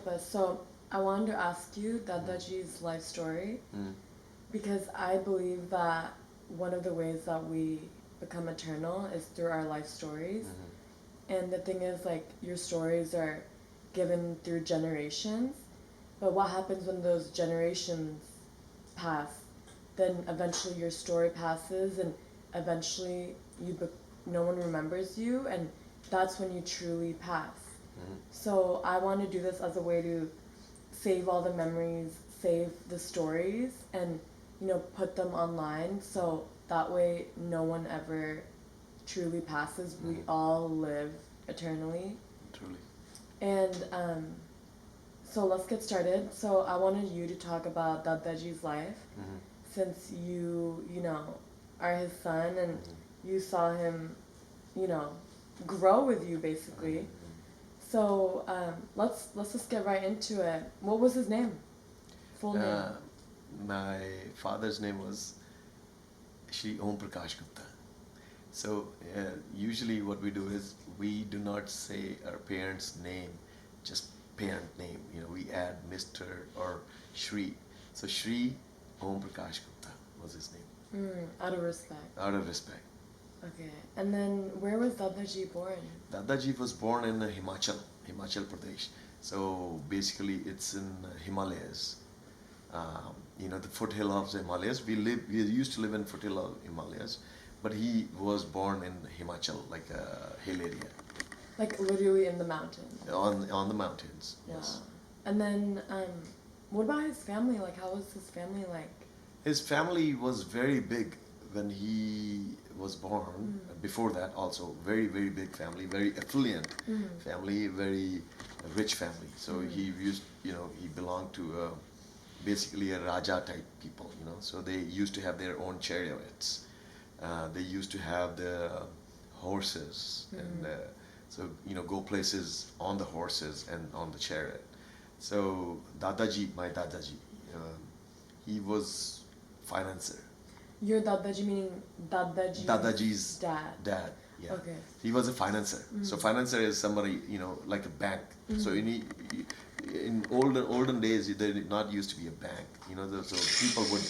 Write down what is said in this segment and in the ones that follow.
purpose. So I wanted to ask you Dadaji's life story because I believe that one of the ways that we become eternal is through our life stories. And the thing is, like, your stories are given through generations, but what happens when those generations pass? Then eventually your story passes, and eventually no one remembers you, and that's when you truly pass. So I want to do this as a way to save all the memories, save the stories, and put them online, so that way no one ever truly passes. We all live eternally. Truly. And so let's get started. So I wanted you to talk about Dadaji's life, since you are his son, and you saw him, grow with you basically. So let's just get right into it. What was his name? Full name? My father's name was Shri Om Prakash Gupta. So usually what we do is we do not say our parents' name, just parent name. We add Mr. or Shri. So Shri Om Prakash Gupta was his name. Out of respect. Out of respect. Okay. And then where was Dadaji born? Dadaji was born in Himachal Pradesh. So basically it's in Himalayas. The foothill of the Himalayas. We used to live in foothill of Himalayas, but he was born in Himachal, like a hill area. Like literally in the mountains. On the mountains. Wow. Yes. And then, what about his family? Like, how was his family like? His family was very big when he was born. Before that, also very, very big family, very affluent family, very rich family. So he belonged to basically a Raja type people. So they used to have their own chariots. They used to have the horses, and go places on the horses and on the chariot. So my Dadaji, he was financier. Your Dadaji meaning Dadaji's dad. Yeah. Okay. He was a financier. So financier is somebody, like a bank. So in olden days, there did not used to be a bank. So people would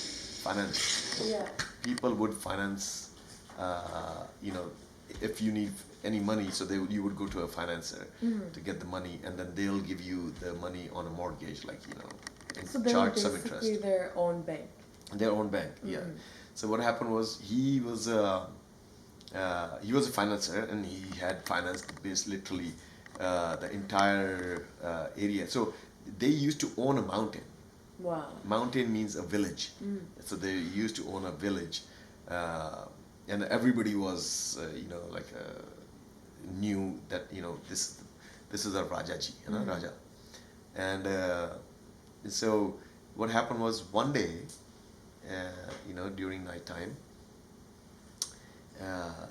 finance. Yeah. People would finance, if you need any money, so you would go to a financier to get the money, and then they'll give you the money on a mortgage, like, so they were basically their own bank. Their own bank, yeah. So what happened was he was a financier, and he had financed literally the entire area. So they used to own a mountain. Wow. Mountain means a village. So they used to own a village, and everybody was knew that this is a Rajaji, Raja. And so what happened was one day, during night time,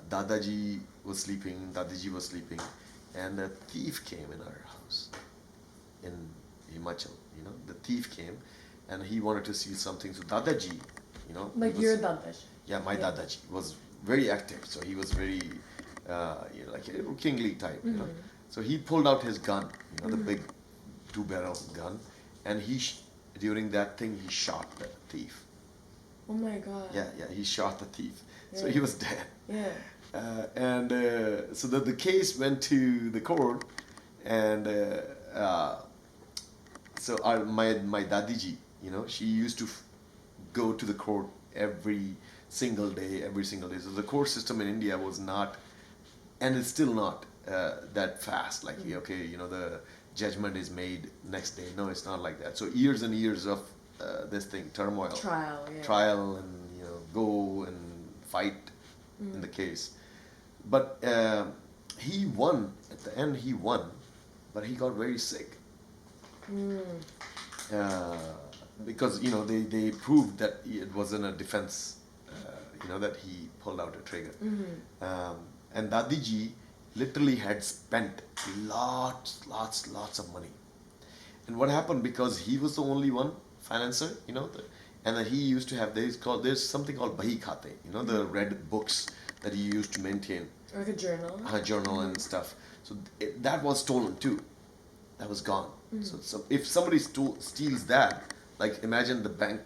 Dadaji was sleeping, and a thief came in our house in Himachal. The thief came, and he wanted to steal something. So Dadaji, like your Dadaji. Yeah, my Dadaji was very active. So he was very, like a kingly type. So he pulled out his gun, the big 2-barrel gun, and during that thing he shot the thief. Oh my God. Yeah, he shot the thief. Yeah. So he was dead. Yeah. So the case went to the court, and so my Dadiji, she used to go to the court every single day. So the court system in India was not, and it's still not that fast. Like, the judgment is made next day. No, it's not like that. So years and years of this thing, turmoil. Trial, and go and fight in the case. But he won. At the end, he won, but he got very sick. Because they proved that it wasn't a defense. That he pulled out a trigger. And Dadiji literally had spent lots of money. And what happened, because he was the only one financer, and then he used to have there's something called Bahi Khate, the red books that he used to maintain. Like a journal. A journal and stuff. So that was stolen too. That was gone. So if somebody steals that, like imagine the bank,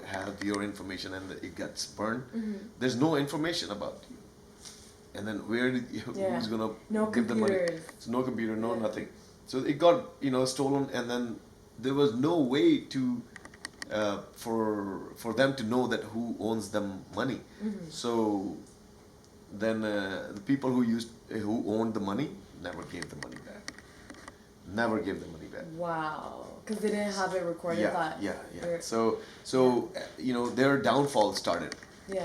have your information and it gets burned. There's no information about you, and then who's gonna No give the money? computers. So no computer, no nothing. So it got stolen, and then there was no way to for them to know that who owns them money. So then the people who owned the money never gave the money back. Never gave the money back. Wow. Because they didn't have it recorded Yeah, that. yeah. So their downfall started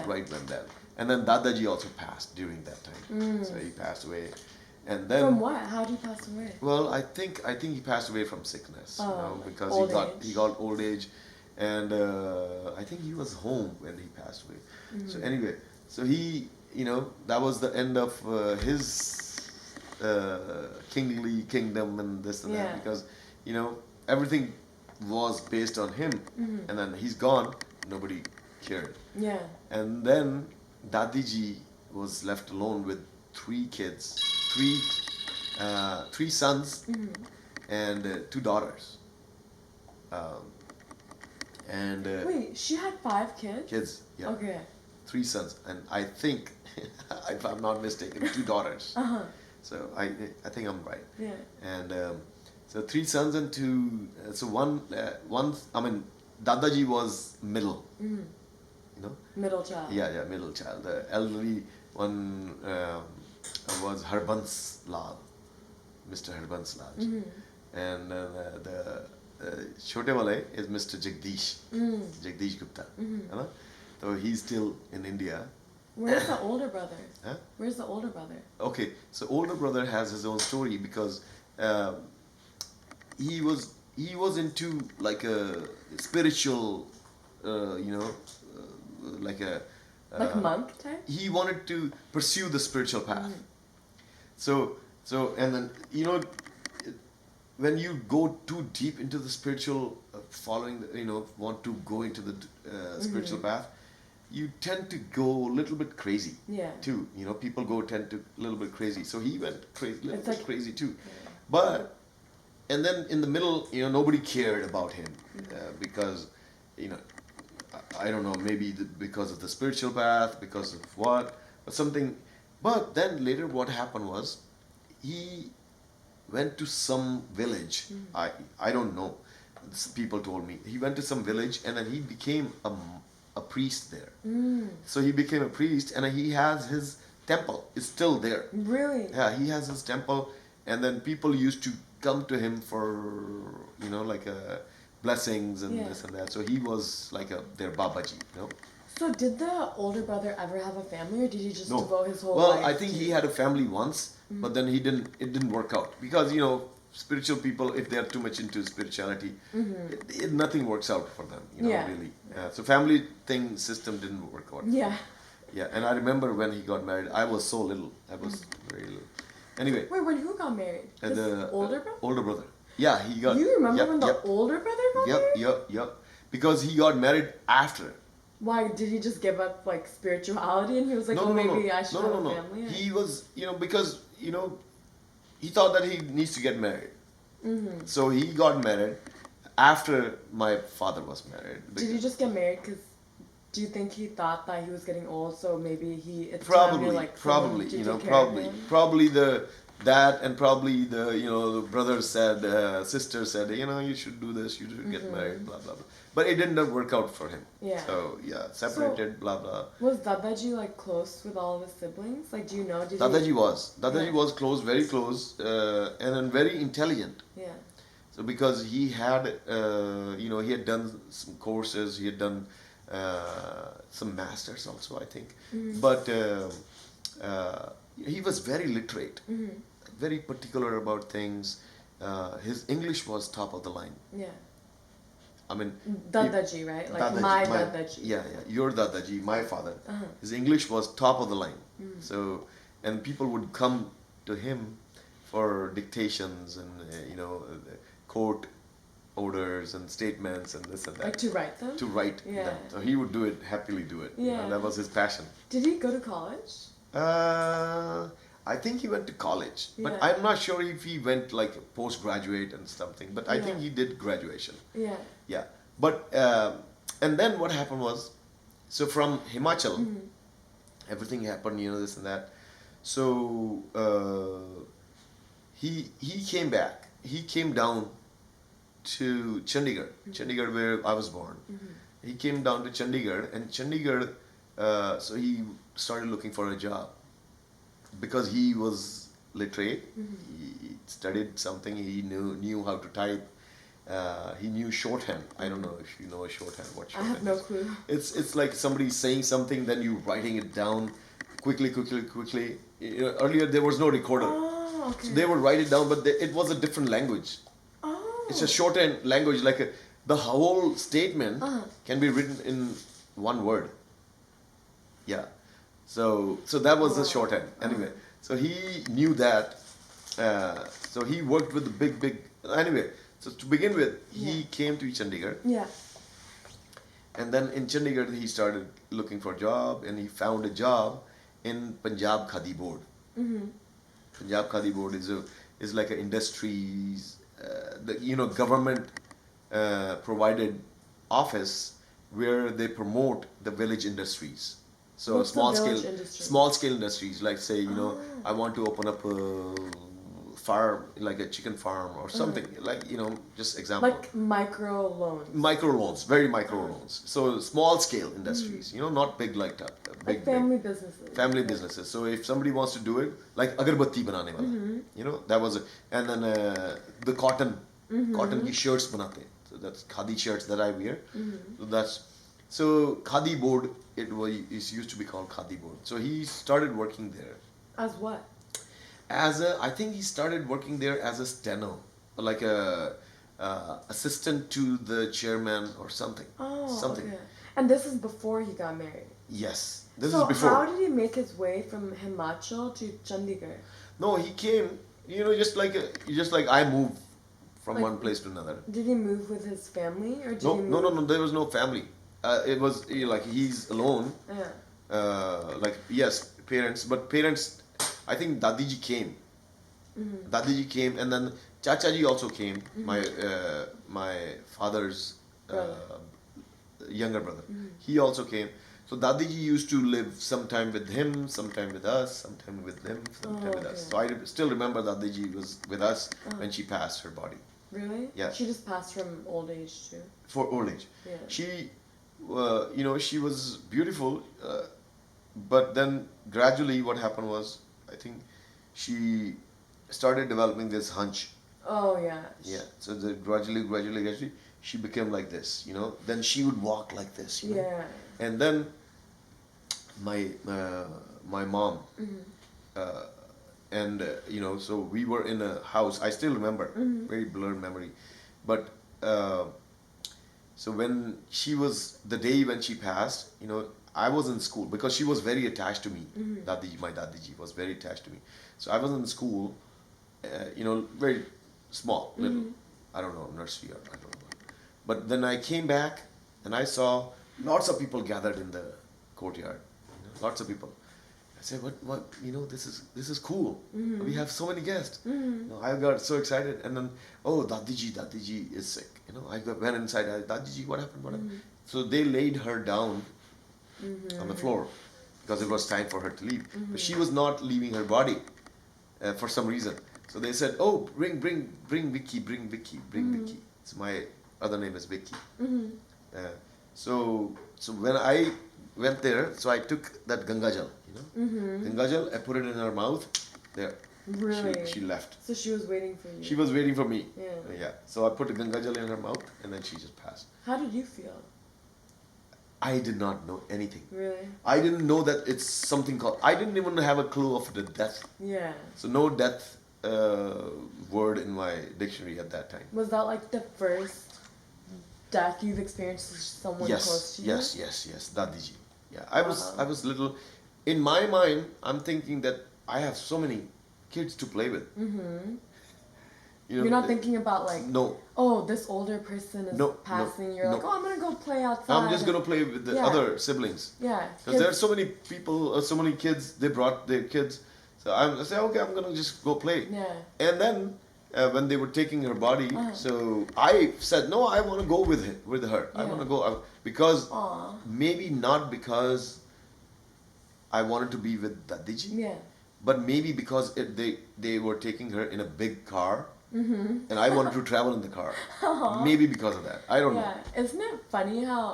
right then. And then Dadaji also passed during that time. So he passed away. And then from what? How did he pass away? well, I think he passed away from sickness, because he got old age, and I think he was home when he passed away. So anyway, so he that was the end of his kingly kingdom and this and that, because everything was based on him, and then he's gone, nobody cared. Yeah. And then Dadiji was left alone with three kids, three sons and two daughters. Wait, she had 5 kids? Kids, yeah. Okay. 3 sons, and I think, if I'm not mistaken, 2 daughters. So I think I'm right. Yeah. And so 3 sons and 2. So one. I mean, Dadaji was middle. Middle child. Yeah, middle child. The elderly one was Harbans Lal, Mr. Harbans Lal. And the छोटे वाले is Mr. Jagdish Gupta. So he's still in India. Where's the older brother? Huh? Where's the older brother? Okay, so older brother has his own story, because he was into like a spiritual, like a like monk type. He wanted to pursue the spiritual path. So and then when you go too deep into the spiritual following, want to go into the spiritual path, you tend to go a little bit crazy. Yeah. Too. People tend to a little bit crazy. So he went crazy, crazy too. Yeah. But and then in the middle, nobody cared about him because, I don't know, maybe because of the spiritual path, because of what, or something. But then later, what happened was, he went to some village. I don't know. People told me he went to some village, and then he became a priest there. So he became a priest, and he has his temple. It's still there. Really? Yeah, he has his temple, and then people used to come to him for like blessings and this and that. So he was like their Babaji. So did the older brother ever have a family, or did he just devote his whole life? life? Well, I think he had a family once, but then it didn't work out, because spiritual people, if they are too much into spirituality, nothing works out for them. Really. So family system didn't work out. Yeah. Yeah, and I remember when he got married, I was so little. I was very little. Anyway. Wait, when who got married? The older brother? Older brother. Yeah, he got. You remember when the older brother got married? Yep. Because he got married after. Why, did he just give up like spirituality, and he was like, maybe I should have a family? No. He was, because he thought that he needs to get married. So he got married after my father was married. Did he just get married because? Do you think he thought that he was getting old, so maybe it's probably, time to, probably and probably the brother said, sister said, you should do this, you should get married, blah blah blah. But it didn't work out for him. Yeah. So separated, blah blah. Was Dadaji like close with all of his siblings? Like, do you know? Dadaji was close, very close, and then very intelligent. Yeah. So because he had, he had done some courses, he had done. Some masters also, I think, but he was very literate, very particular about things. His English was top of the line. Yeah. I mean, Dadaji, right? Like Dadaji. Yeah, your Dadaji, my father. His English was top of the line. So, and people would come to him for dictations and court orders and statements and this and that. Like to write them? To write them. So he would happily do it. Yeah. That was his passion. Did he go to college? I think he went to college, but Yeah. I'm not sure if he went like postgraduate and something. But I think Yeah. he did graduation. Yeah. Yeah, but and then what happened was, so from Himachal, everything happened, this and that. So he came back. He came down to Chandigarh, Chandigarh where I was born. He came down to Chandigarh, and Chandigarh, so he started looking for a job because he was literate. He studied something. He knew how to type. He knew shorthand. I don't know if you know a shorthand. What I shorthand have no is. clue. It's like somebody saying something, then you writing it down quickly. Earlier there was no recorder. Oh, okay. So they would write it down, but it was a different language. Oh. It's a shorthand language, like the whole statement can be written in one word. Yeah. So that was the shorthand. Anyway, so he knew that. So he worked with the big. Anyway, so to begin with, he came to Chandigarh. Yeah. And then in Chandigarh, he started looking for a job, and he found a job in Punjab Khadi Board. Punjab Khadi Board is like an industries, government provided office where they promote the village industries. So What's the village industry? small scale industries, like say, I want to open up a farm, like a chicken farm or something, like, just example. Like micro loans. Micro loans, very micro loans. So small scale industries, not big like that. Like family businesses. Family businesses. So if somebody wants to do it, like agarbatti banane wala, that was it. And then the cotton ki shirts banate. So that's khadi shirts that I wear. So khadi board, it used to be called khadi board. So he started working there. As what? I think he started working there as a steno, like a assistant to the chairman or something. Oh, something. Okay. And this is before he got married. Yes, this So is before. how did he make his way from Himachal to Chandigarh? No, he came. Just like I moved from Like- one place to another. Did he move with his family or did No, he move? no. There was no family. It was like he's alone. Yeah. Like yes, parents, but parents. I think Dadiji came. Dadiji came, and then Chachaji also came. My father's younger brother. He also came. So Dadiji used to live sometime with him, sometime with us, sometime with him, sometime with us. So I still remember Dadiji was with us when she passed her body. Really? Yeah. She just passed from old age too. For old age. Yeah. She, she was beautiful, but then gradually what happened was, I think she started developing this hunch. Oh yeah. Yeah. So gradually, she became like this. Then she would walk like this. Yeah. And then my mom, and so we were in a house. I still remember, very blurred memory, but so when the day when she passed, I was in school because she was very attached to me. My Dadiji was very attached to me. So I was in school, very small, little, I don't know, nursery or I don't know. But then I came back and I saw lots of people gathered in the courtyard. Lots of people. I said, what? This is cool. We have so many guests. I got so excited, and then, Dadiji is sick. I went inside. Dadiji, what happened? So they laid her down on the floor because it was time for her to leave. But she was not leaving her body for some reason. So they said, "Oh, bring Vicky, bring Vicky." So my other name is Vicky. So when I went there, so I took that Ganga Jal, Ganga Jal, I put it in her mouth. There. Really? She left. So she was waiting for you. She was waiting for me. Yeah. So I put the Ganga Jal in her mouth, and then she just passed. How did you feel? I did not know anything. Really? I didn't know that it's something called. I didn't even have a clue of the death. Yeah. So no death word in my dictionary at that time. Was that like the first death you've experienced with someone close to you? Yes, Dadiji. Yeah, I was little. In my mind, I'm thinking that I have so many kids to play with. You're not thinking about like, no. Oh, this older person is passing. You're like, oh, I'm gonna go play outside. I'm just gonna play with the other siblings. Yeah. Because there are so many people, so many kids. They brought their kids. So I say, okay, I'm gonna just go play. Yeah. And then when they were taking her body, so I said, no, I want to go with her. I Yeah. want to go because Aw. maybe not because I wanted to be with Dadiji, Yeah. but maybe because they were taking her in a big car, and I wanted to travel in the car. Maybe because of that. I don't know. Yeah. Isn't it funny how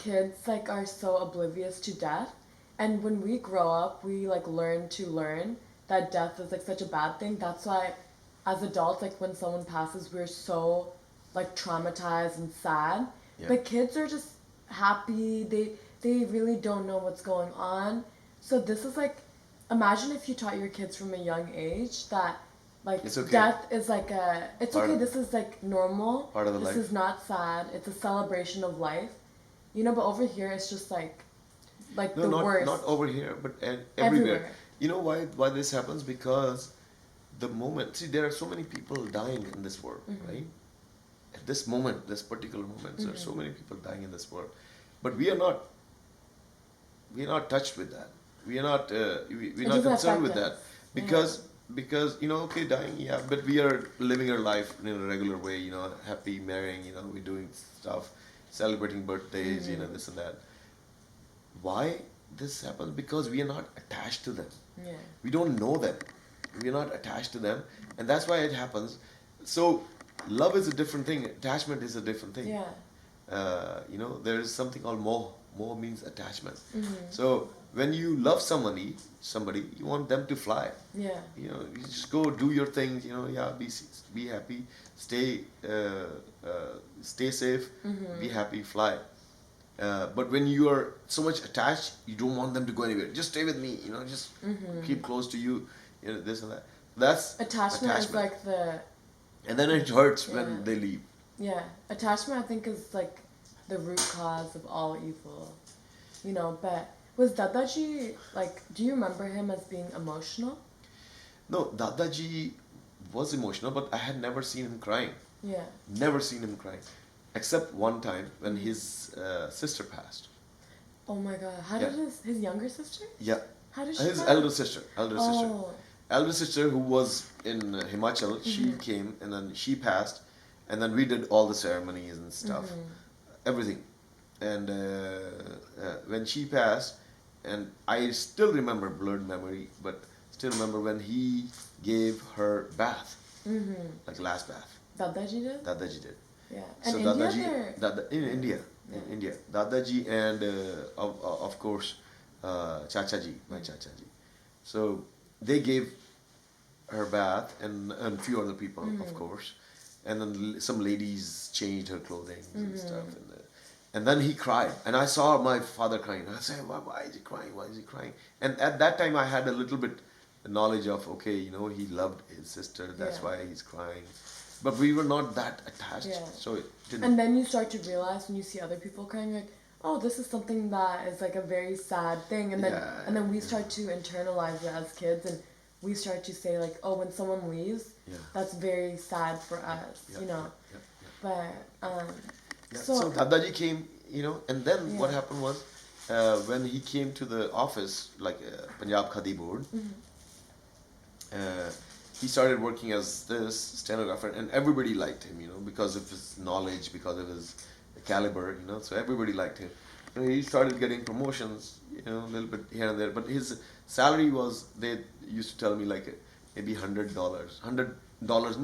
kids like are so oblivious to death? And when we grow up, we like learn that death is like such a bad thing. That's why as adults, like when someone passes, we're so like traumatized and sad. Yeah. But kids are just happy. They really don't know what's going on. So this is like, imagine if you taught your kids from a young age that like It's okay. death is like a, it's Part okay, of- this is like normal. part of the this life. is not sad. It's a celebration of life. You know, but over here it's just like No, the worst. not over here, but everywhere. Everywhere. You know why this happens? Because the moment, see, there are so many people dying in this world, right? At this moment, this particular moment, there are so many people dying in this world, but we are not touched with that. We are not we're not doesn't concerned with affect that us. because you know, okay, dying, yeah, but we are living our life in a regular way, you know, happy, marrying, you know, we're doing stuff, celebrating birthdays, you know, this and that. Why this happens? Because we are not attached to them. Yeah. We don't know them. We're not attached to them, and that's why it happens. So, love is a different thing. Attachment is a different thing. Yeah. You know, there is something called moh. Moh means attachment. Mm-hmm. So, when you love somebody, you want them to fly. Yeah. You know, you just go do your things. You know, yeah, be happy, stay safe, be happy, fly. But when you are so much attached, you don't want them to go anywhere. Just stay with me, you know, just keep close to you, you know, this and that. That's Attachment is like the, and then it hurts Yeah. when they leave. yeah, attachment I think is like the root cause of all evil. You know, but was Dadaji, like, do you remember him as being emotional? No, Dadaji was emotional, but I had never seen him crying. Yeah. Never seen him crying. Except one time when his sister passed. Oh my god. How Yeah. did his younger sister? Yeah. How did she His pass? elder sister. Oh. Elder sister who was in Himachal, she came and then she passed, and then we did all the ceremonies and stuff, everything. And when she passed, and I still remember, blurred memory, but still remember when he gave her bath, like last bath. Dadaji did? Dadaji did. Yeah. So And India Dadaji, there? in India, Dadaji and of course Chachaji, my Chachaji. So they gave her bath and few other people, of course, and then some ladies changed her clothing and stuff, and then he cried, and I saw my father crying. I said, why is he crying? Why is he crying? And at that time, I had a little bit knowledge of, okay, you know, he loved his sister, that's Yeah. why he's crying. But we were not that attached, Yeah. so it didn't. And then you start to realize when you see other people crying, like, oh, this is something that is like a very sad thing, and then Yeah, and then we start to internalize it as kids, and we start to say like, oh, when someone leaves, Yeah. that's very sad for us, Yeah, you know. yeah, But Yeah, so, so Dadaji came, you know, and then what Yeah. happened was when he came to the office, like Punjab Khadi Board, he started working as this stenographer, and everybody liked him, you know, because of his knowledge, because of his caliber, you know, so everybody liked him. And he started getting promotions, you know, a little bit here and there, but his salary was, they used to tell me like maybe $100,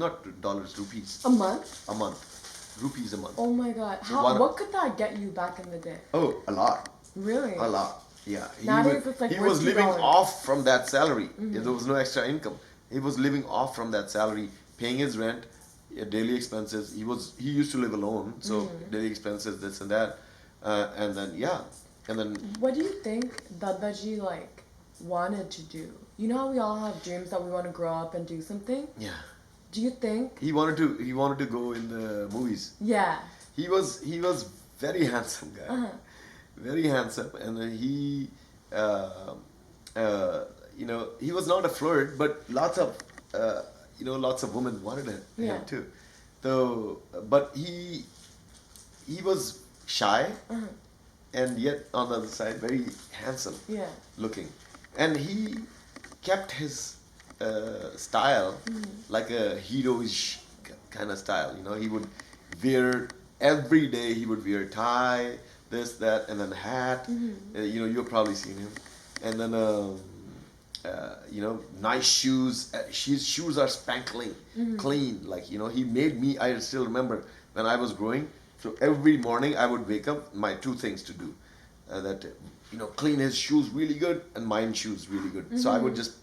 not dollars, rupees, a month? a month. Rupees a month. Oh my god. So How? What could that get you back in the day? Oh, a lot. Really? A lot. Yeah. Nowadays it's like he worth was living $2. off from that salary. There was no extra income. He was living off from that salary, paying his rent, daily expenses. He used to live alone, so daily expenses, this and that, and then What do you think Dadaji like wanted to do? You know how we all have dreams that we want to grow up and do something? yeah, Do you think? he wanted to go in the movies. Yeah. He was very handsome guy, very handsome, and then he, you know, he was not a flirt, but lots of women wanted him Yeah. too. So, but he was shy, and yet on the other side very handsome Yeah. looking, and he kept his style, like a heroish kind of style. You know, he would wear every day. He would wear tie, this, that, and then hat. You know, you've probably seen him, and then you know, nice shoes. His shoes are spankling, clean. Like, you know, he made me. I still remember when I was growing. So every morning I would wake up. My two things to do, that you know, clean his shoes really good and mine shoes really good. So I would just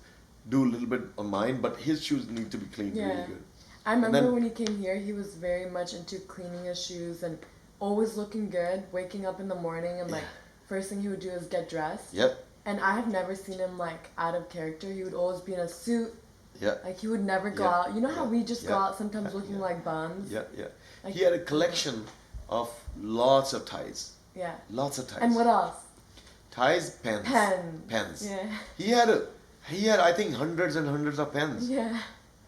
do a little bit of mine, but his shoes need to be cleaned really good. I remember when he came here, he was very much into cleaning his shoes and always looking good, waking up in the morning and like first thing he would do is get dressed. Yep. And I have never seen him like out of character. He would always be in a suit. Yeah. Like he would never go out. You know how we just go out sometimes looking like bums? Yeah, yeah. Like, he had a collection of lots of ties. Yeah. Lots of ties. And what else? Ties, pens. Pens. Yeah. He had I think hundreds and hundreds of pens. Yeah.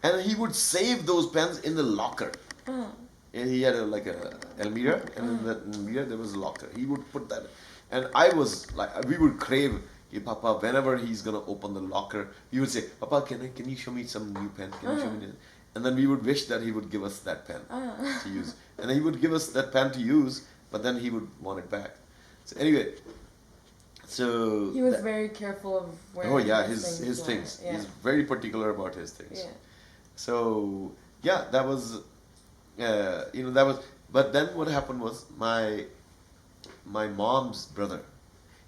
And he would save those pens in the locker. Uh-huh. And he had like a almirah, and in that almirah there was a locker. He would put that, and I was like, we would crave. Hey, Papa, whenever he's gonna open the locker, he would say, Papa, can you show me some new pen? Can you show me this? And then we would wish that he would give us that pen to use, and then he would give us that pen to use, but then he would want it back. So anyway, so he was very careful of wearing his things. Yeah. He's very particular about his things. Yeah. So yeah, that was, you know, that was. But then what happened was my mom's brother,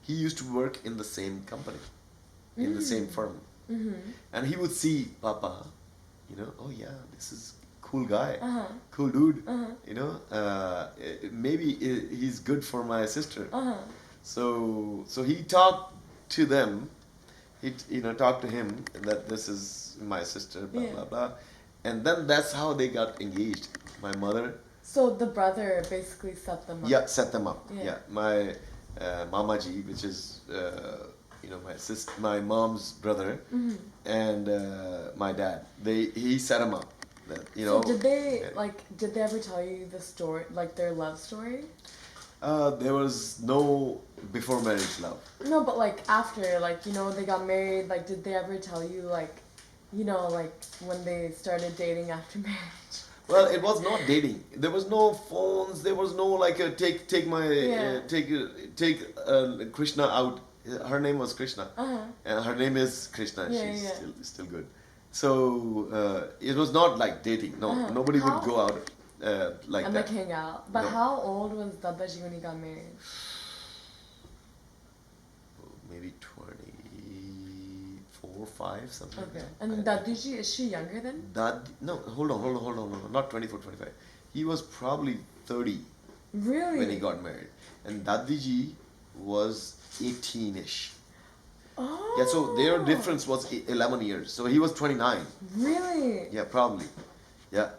he used to work in the same company, in the same firm, and he would see Papa, you know, oh yeah, this is cool guy, cool dude, you know, maybe he's good for my sister. So he talked to them, talked to him that this is my sister, blah blah blah, and then that's how they got engaged. My mother. So the brother basically set them up. Yeah, set them up. Yeah. Yeah, my Mamaji, which is my mom's brother, and my dad. He set them up. So did they ever tell you the story, like their love story? There was no before marriage love. No, but like after, like, you know, they got married. Like, did they ever tell you, like, you know, like when they started dating after marriage? Well, it was not dating. There was no phones. There was no like take Krishna out. Her name was Krishna, and her name is Krishna. She's still good. So it was not like dating. No, nobody would go out like and that. like hang out. But how old was Dadaji when he got married? Maybe 24 or 5, something. Okay. Like that. And Dadiji, is she younger than? No, hold on, not 24, 25. He was probably 30 Really? when he got married, and Dadiji was 18ish. Oh. Yeah, so their difference was 11 years. So he was 29. Really? Yeah, probably. Yeah,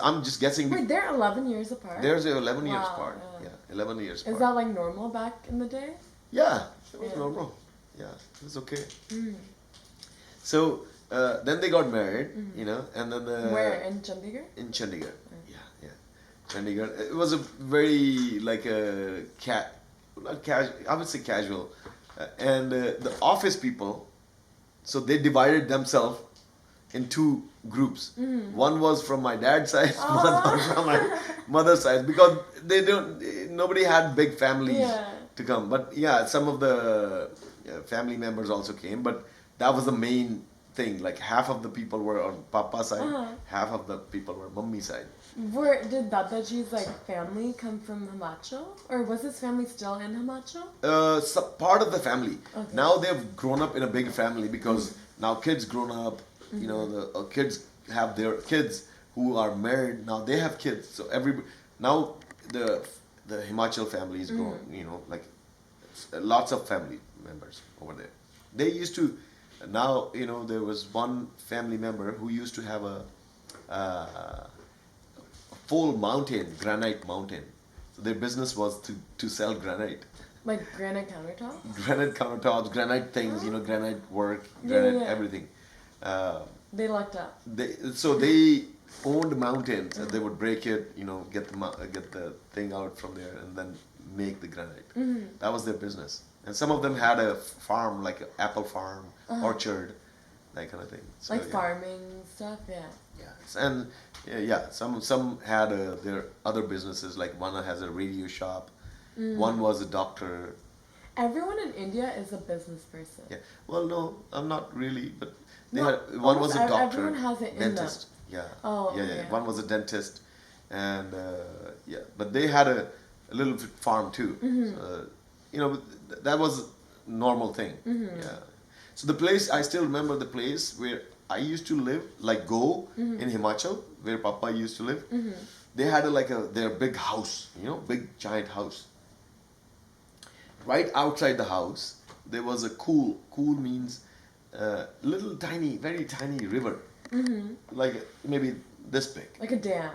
I'm just guessing. Wait, they're 11 years apart? There's 11 years Wow, apart. Yeah, 11 years apart. Is that like normal back in the day? Yeah, it was normal. Yeah, it was okay. So then they got married, you know, and then Where, in Chandigarh? In Chandigarh. Yeah. Chandigarh. It was a very like a not casual. I would say casual, and the office people. So they divided themselves in two groups. One was from my dad's side, one was from my mother's side, because nobody had big families to come. But yeah, some of the family members also came, but that was the main thing. Like half of the people were on Papa's side, half of the people were Mummy's side. Did Dadaji's like family come from Himachal, or was his family still in Himachal? Part of the family. Okay. Now they've grown up in a big family because now kids grown up. You know, the kids have their kids who are married. Now they have kids. So now the Himachal family is grown. You know, like lots of family members over there. They used to. Now, you know, there was one family member who used to have a full mountain, granite mountain. So their business was to sell granite. Like granite countertops? Granite countertops, granite things, you know, granite work, granite everything. They lucked up. They owned mountains, and they would break it, you know, get the thing out from there, and then make the granite. That was their business. And some of them had a farm, like an apple farm, orchard, that kind of thing. So, Like yeah. farming stuff, yeah. Yes, and some had their other businesses. Like one has a radio shop, one was a doctor. Everyone in India is a business person. Yeah, well, no, I'm not really, but they No, had one almost was a doctor, everyone has it in them. dentist. Yeah, Oh, yeah. yeah. One was a dentist, and yeah, but they had a little farm too. So, you know, that was a normal thing. Yeah. So the place, I still remember the place where I used to live, like in Himachal, where Papa used to live. They had their big house, you know, big giant house. Right outside the house, there was a Cool means little tiny, very tiny river, like maybe this big. Like a dam.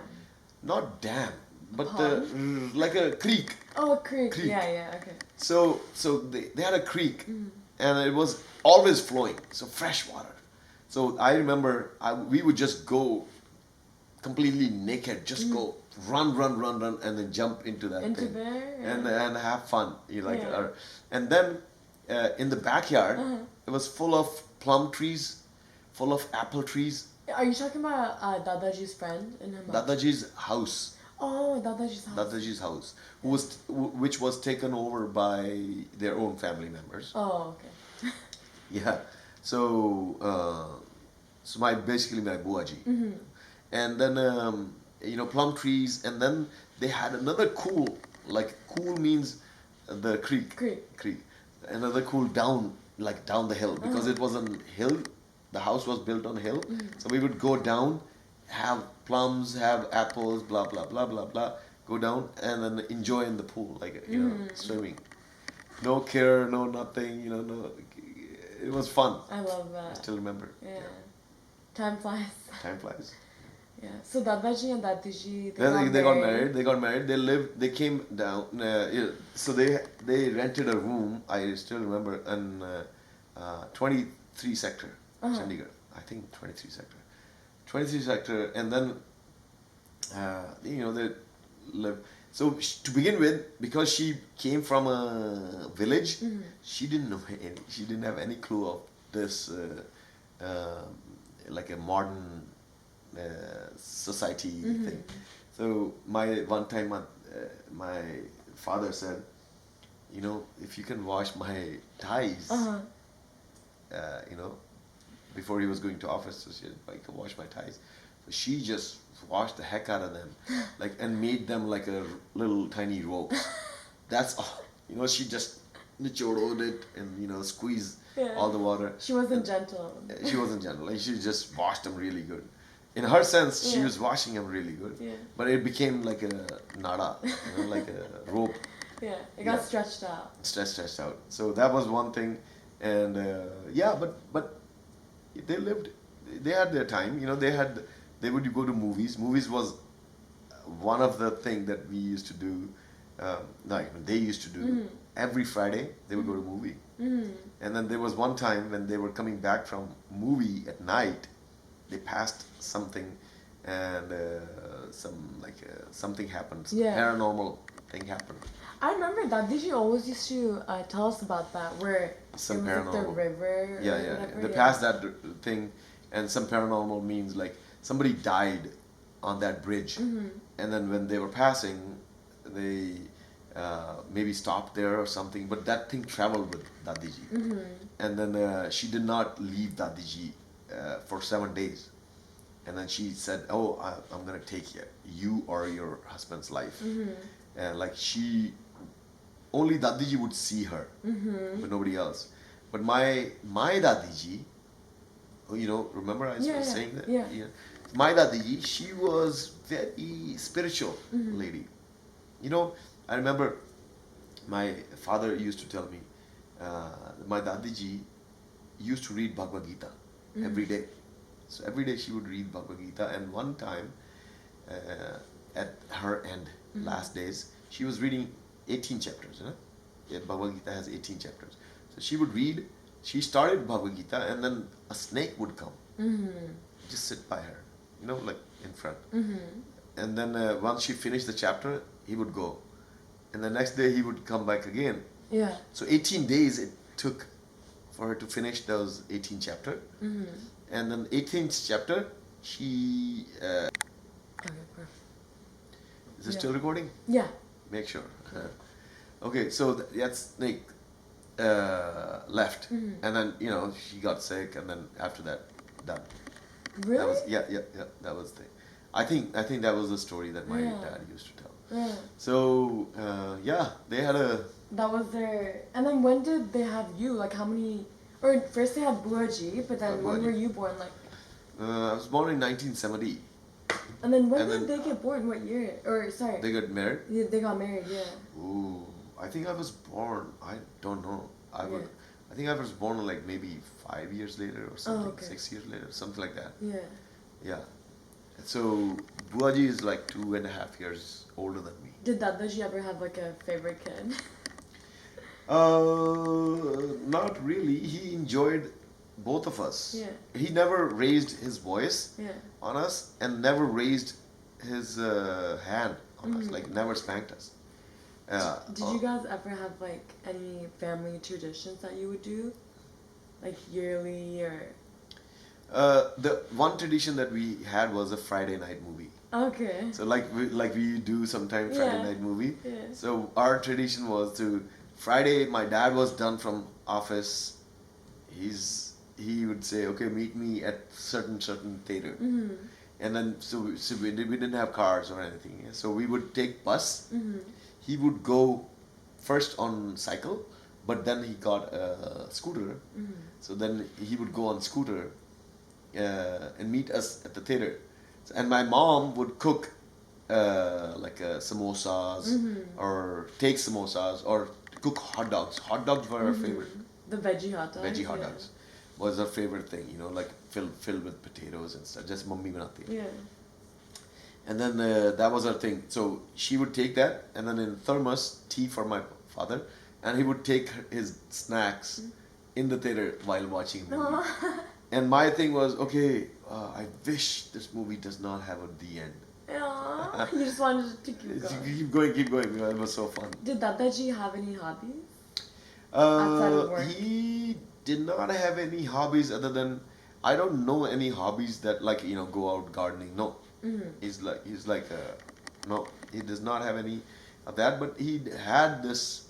Not dam, but Pond? like a creek. Oh, a creek. Creek. Yeah, okay. So they had a creek, and it was always flowing, so fresh water. So I remember we would just go completely naked, just go run, and then jump into that Into thing, there, and have fun. Yeah. And then in the backyard, it was full of plum trees, full of apple trees. Are you talking about Dadaji's friend in Himachal? Dadaji's house. Oh, Dadaji's house. Dadaji's house, which was taken over by their own family members. Oh, okay. Yeah, so basically my buaji, and then plum trees, and then they had another Cool means the creek, another Cool down the hill, because it was on hill. The house was built on a hill, so we would go down, have plums, have apples, blah blah blah blah blah. Go down and then enjoy in the pool, swimming. No care, no nothing. No. It was fun. I love that. I still remember. Yeah. Time flies. Time flies. Yeah. So Dadaji and Dadiji, They got married. They got married. They lived. They came down. So they rented a room. I still remember in 23 sector, Chandigarh. I think 23 sector. 23 sector, and then they lived. So to begin with, because she came from a village, she didn't know any. She didn't have any clue of this, like a modern society thing. So one time my father said, if you can wash my ties, before he was going to office, so she said, I can wash my ties. So she just washed the heck out of them, and made them like a little tiny rope. That's all. She just nichored it and squeezed all the water. She wasn't gentle. She wasn't gentle, and she just washed them really good. In her sense, she was washing them really good. Yeah. But it became like a nada, like a rope. Yeah, it got stretched out. Stretched out. So that was one thing, and but they lived. They had their time. They would go to movies. Movies was one of the thing that we used to do. They used to do every Friday. They would go to movie, and then there was one time when they were coming back from movie at night. They passed something, and something happened. Some paranormal thing happened. I remember Dadiji always used to tell us about that, where Some it was like the paranormal. river. Yeah. Whatever, They passed that thing, and some paranormal means like somebody died on that bridge, and then when they were passing, they maybe stopped there or something. But that thing traveled with Dadiji, and then she did not leave Dadiji for 7 days, and then she said, "Oh, I'm gonna take you or your husband's life," and only Dadiji would see her, but nobody else. But my Dadiji, remember I was saying that? Yeah. My Dadiji, she was very spiritual lady. I remember my father used to tell me, my Dadiji used to read Bhagavad Gita every day. So every day she would read Bhagavad Gita, and one time at her end, last days, she was reading 18 chapters. Yeah, Bhagavad Gita has 18 chapters. So she would read. She started Bhagavad Gita, and then a snake would come, just sit by her, like in front. And then once she finished the chapter, he would go, and the next day he would come back again. Yeah. So 18 days it took for her to finish those 18 chapter. Mm-hmm. And then 18th chapter, she Okay, perfect. is it Yeah. still recording? Yeah. Make sure. Okay, so that snake left, Mm-hmm. and then she got sick, and then after that, done. Really? That was yeah. That was the. I think that was the story that my Yeah. dad used to tell. Yeah. So yeah, they had a. That was their. And then when did they have you? Like how many? Or first they had Buaji, but then when Buaji. were you born? Like. I was born in 1970. And then when And did then- they get born? What year? Or sorry. They got married. Yeah, they got married. Yeah. Ooh, I think I was born. I don't know. Yeah. I think I was born like maybe 5 years later or something. okay. 6 years later, something like that. Yeah. Yeah. So Buaji is like 2.5 years older than me. Did Dadaji ever have like a favorite kid? Not really. He enjoyed both of us. Yeah. He never raised his voice Yeah. on us and never raised his hand on us. Mhm. Like never spanked us. Did you guys ever have like any family traditions that you would do? Like yearly or. The one tradition that we had was a Friday night movie. Okay. So like we do sometime Friday Yeah. night movie. Yeah. So our tradition was to Friday. My dad was done from office. He would say, okay, meet me at certain theater. Mm-hmm. And then so we didn't have cars or anything. Yeah? So we would take bus. Mm-hmm. He would go first on cycle, but then he got a scooter. Mm-hmm. So then he would go on scooter and meet us at the theater. And my mom would cook like samosas Mm-hmm. or take samosas or cook hot dogs. Hot dogs were our favorite. The veggie hot dogs. Veggie hot yeah. dogs was our favorite thing, like filled with potatoes and stuff. Just mummy banati. Yeah. And then that was our thing. So she would take that, and then in thermos, tea for my father, and he would take his snacks in the theater while watching a movie. And my thing was, okay, I wish this movie does not have a the end. Aww, you just wanted to keep going. Keep going. It was so fun. Did Dadaji have any hobbies? Outside of work? He did not have any hobbies other than, I don't know any hobbies that go out gardening. No. Mm-hmm. He's like no, he does not have any of that, but he had this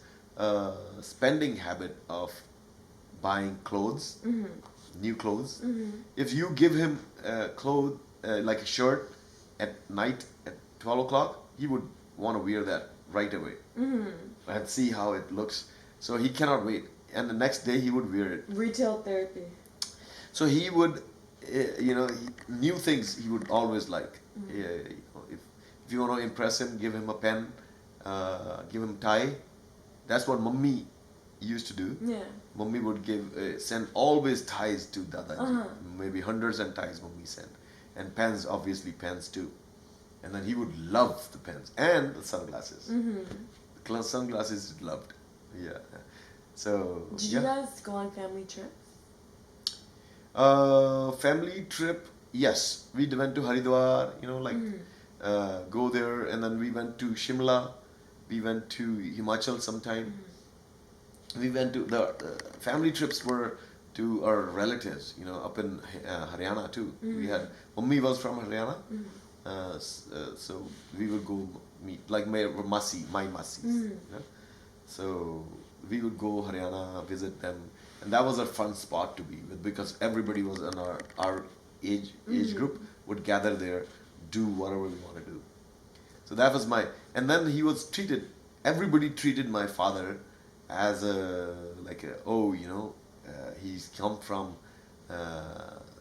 spending habit of buying clothes, Mm-hmm. new clothes. Mm-hmm. If you give him clothes like a shirt at night at 12 o'clock, he would want to wear that right away Mm-hmm. and see how it looks. So he cannot wait, and the next day he would wear it. Retail therapy. So he would, new things he would always like. If you want to impress him, give him a pen, give him tie. That's what mummy used to do. Yeah. Mummy would send always ties to Dadaji. Uh-huh. Maybe hundreds and ties mummy sent. And pens, obviously pens too. And then he would love the pens and the sunglasses. Mm-hmm. The sunglasses he loved. Yeah. So Did yeah. you guys go on family trips? Family trip, yes. We went to Haridwar, go there, and then we went to Shimla. We went to Himachal sometime. We went to the family trips were to our relatives, up in Haryana too. We had Mummy was from Haryana, so we would go meet like my masis. So we would go Haryana, visit them, and that was a fun spot to be with because everybody was in our age group would gather there, do whatever we want to do. So that was and then he was everybody treated my father as he's come from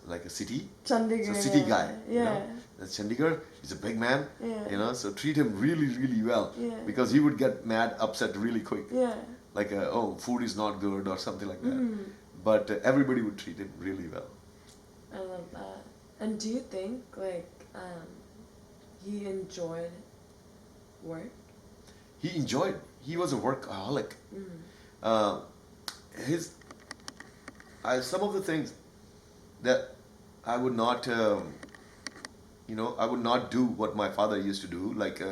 like a city. Chandigarh. So city guy. Yeah. That's Chandigarh. He's a big man. Yeah. So treat him really, really well. Yeah. Because he would get mad, upset really quick. Yeah. Like, food is not good or something like that. But everybody would treat him really well. I love that. And do you think he enjoyed work? He enjoyed. He was a workaholic. Some of the things that I would not, I would not do what my father used to do. Like,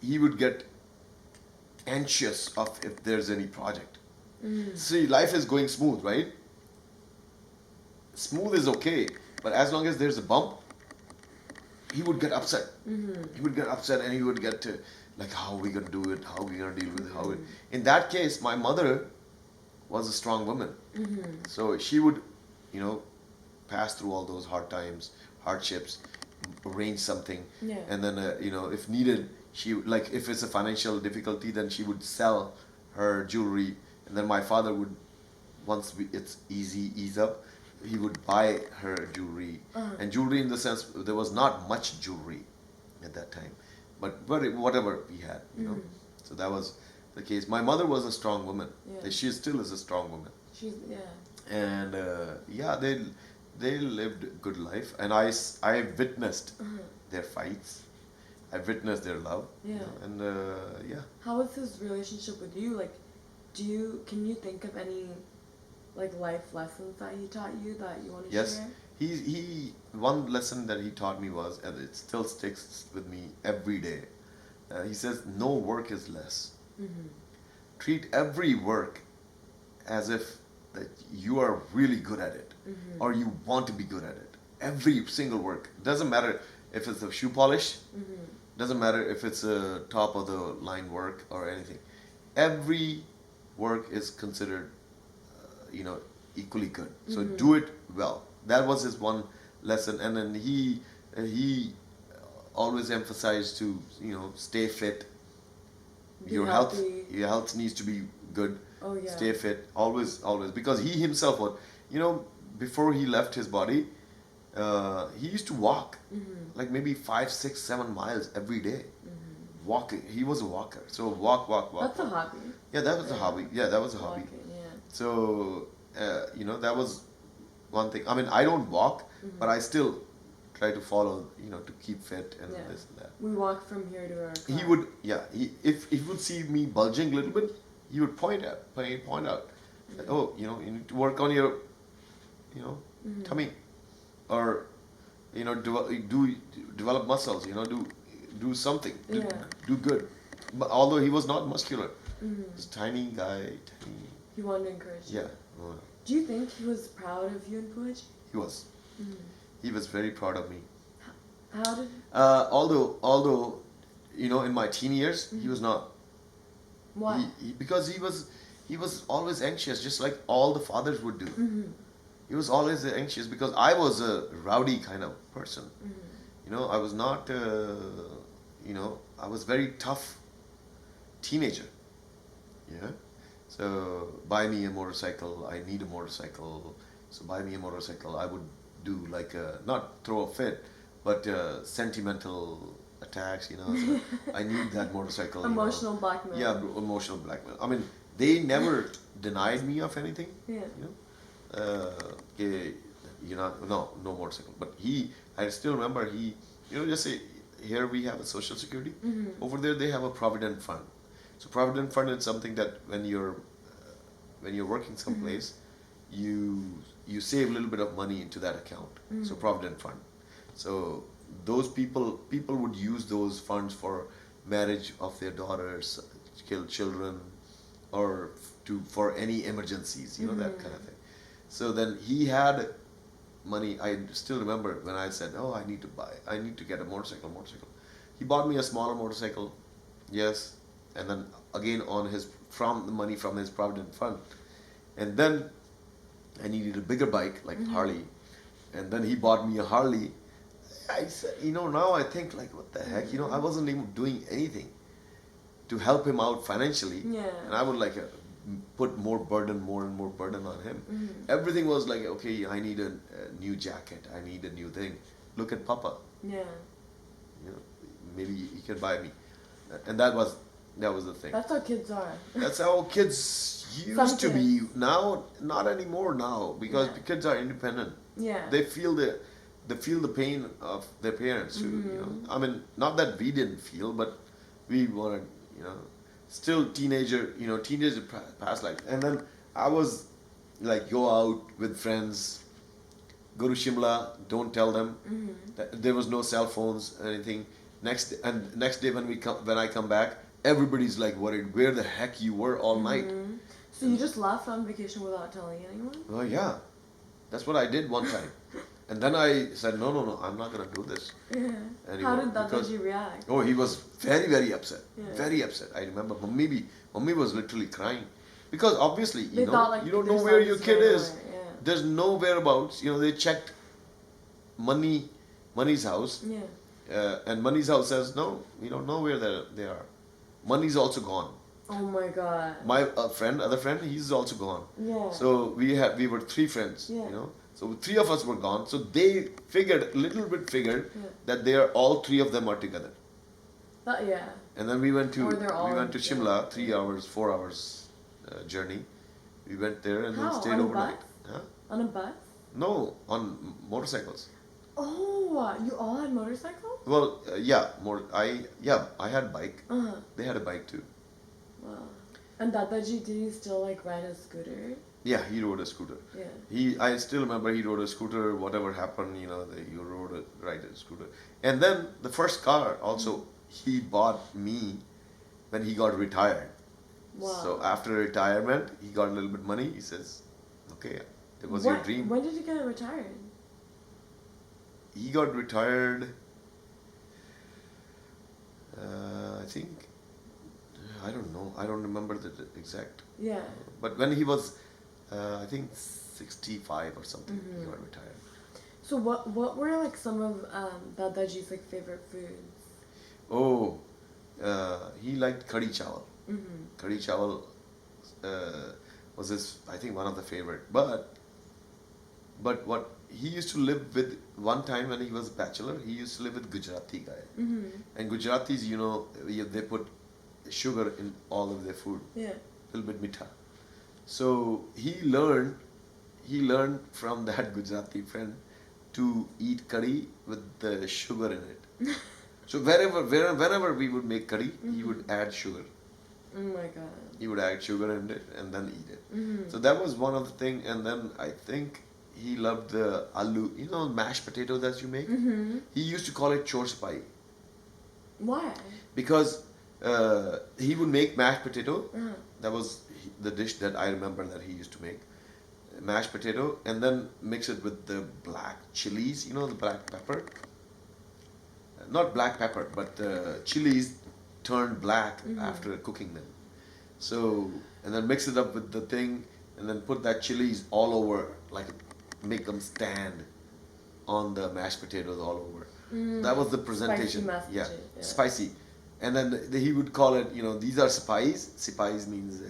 he would get anxious if there's any project. See, life is going smooth, right? Smooth is okay, but as long as there's a bump, he would get upset. He would get upset, and he would get to like, how are we gonna do it? How are we gonna deal with it? How? In that case, my mother was a strong woman, so she would, you know, pass through all those hard times, hardships, arrange something, Yeah. and then you know, if needed, she like if it's a financial difficulty, then she would sell her jewelry, and then my father would, once it's ease up, he would buy her jewelry, and jewelry in the sense there was not much jewelry at that time, but whatever we had, you know, so that was the case. My mother was a strong woman. Yeah. She still is a strong woman, She's and yeah, they lived a good life, and I witnessed their fights. I witnessed their love. Yeah. You know, and yeah. How was his relationship with you? Like, can you think of any like life lessons that he taught you that you want to Yes, share? he one lesson that he taught me was, and it still sticks with me every day. He says, no work is less. Treat every work as if that you are really good at it, or you want to be good at it. Every single work, doesn't matter if it's a shoe polish, doesn't matter if it's a top of the line work or anything. Every work is considered, you know, equally good. So do it well. That was his one lesson, and then he always emphasized to, you know, stay fit. Be Your healthy. your health needs to be good. Oh yeah. Stay fit, always, because he himself was, you know, before he left his body, he used to walk like maybe 5, 6, 7 miles every day. Walking, he was a walker. So walk. That's a hobby. Yeah, that was a hobby. Yeah, that was a hobby. Walking, yeah. So you know, that was one thing. I mean, I don't walk, but I still try to follow, you know, to keep fit and Yeah. this and that. We walk from here to our car. He would, yeah. If he would see me bulging a little bit, he would point out, that, oh, you know, you need to work on your, you know, tummy, or, you know, develop muscles. You know, do something, do good. But although he was not muscular, this tiny guy, He wanted to encourage you. yeah, Do you think he was proud of you in Puj? he was. He was very proud of me. How did? Although, you know, in my teen years, he was not. Why? Because he was always anxious, just like all the fathers would do. He was always anxious because I was a rowdy kind of person. You know, I was not. You know, I was very tough teenager. Yeah. So buy me a motorcycle. I need a motorcycle. So buy me a motorcycle. I would do like not throw a fit, but sentimental attacks. You know, so I need that motorcycle. Emotional blackmail. Yeah, emotional blackmail. I mean, they never denied me of anything. Yeah. You know, you know, no motorcycle. But I still remember you know, just say, here we have a social security. Over there they have a provident fund. So provident fund is something that when you're working someplace, you save a little bit of money into that account. So provident fund. So those people would use those funds for marriage of their daughters, children, or for any emergencies, you know, that kind of thing. So then he had money. I still remember when I said, oh, I need to get a motorcycle. He bought me a smaller motorcycle, yes, and then again from the money from his provident fund, and then I needed a bigger bike like Harley, and then he bought me a Harley. I said, you know, now I think like, what the heck, you know, I wasn't even doing anything to help him out financially, and I would like put more and more burden on him. Everything was like, okay, I need a new jacket, I need a new thing. Look at Papa. Yeah. You know, maybe he can buy me, and that was the thing. That's how kids are. That's how kids used to be. Now, not anymore now, because the kids are independent. Yeah. They feel the pain of their parents too. You know, I mean, not that we didn't feel, but we wanted, you know, still teenager past life. And then I was like, go out with friends, go to Shimla, don't tell them. That there was no cell phones or anything. Next day when I come back, everybody's like worried where the heck you were all night. So you just left on vacation without telling anyone? Oh yeah, that's what I did one time. And then I said, no, I'm not gonna do this Yeah. How anymore. did Because, Dadaji react? oh, he was very, very upset. Yeah. Very upset. I remember Mummy was literally crying. Because obviously, They thought, like, you don't their know where son your just kid ran is. away, yeah. There's no whereabouts. They checked Money's house. Yeah. And Money's house says, no, we don't know where they are. Money's also gone. Oh my god. My other friend, he's also gone. Yeah. So we were three friends, Yeah. So three of us were gone. So they figured Yeah. that they are all three of them are together. Yeah. And then we went to Or they're all Shimla, 3 hours, 4 hours journey. We went there and How? then stayed On a overnight. bus? Huh? On a bus? No, on motorcycles. Oh, you all had motorcycles? Well, I had a bike. Uh-huh. They had a bike too. Wow. And Dadaji, did he still like ride a scooter? Yeah, he rode a scooter. Yeah. I still remember he rode a scooter. Whatever happened, he ride a scooter. And then the first car also he bought me when he got retired. Wow. So after retirement, he got a little bit money. He says, "Okay, it was your dream." When did you get retired? He got retired. I think. I don't know. I don't remember the exact. Yeah. But when he was, I think 65 or something, he got retired. So what were like some of Dadaji's like favorite foods? Oh, he liked curry chawal. Mm-hmm. Curry chawal was his, I think, one of the favorite. But what he used to live with one time when he was a bachelor, he used to live with Gujarati guy. Mm-hmm. And Gujaratis, they put sugar in all of their food. Yeah. A little bit mitha. So he learned from that Gujarati friend to eat curry with the sugar in it. So whenever we would make curry, he would add sugar. Oh my god. He would add sugar in it and then eat it. Mm-hmm. So that was one of the thing. And then I think he loved the aloo, mashed potato that you make. Mm-hmm. He used to call it chor spai Why? because he would make mashed potato. Uh-huh. That was the dish that I remember that he used to make. Mashed potato and then mix it with the black chilies, the black pepper. Not black pepper, but chilies turned black after cooking them. So, and then mix it up with the thing and then put that chilies all over, like make them stand on the mashed potatoes all over. That was the presentation. Spicy mashed yeah, potato, yeah. Spicy. And then he would call it, these are sipais. Sipais means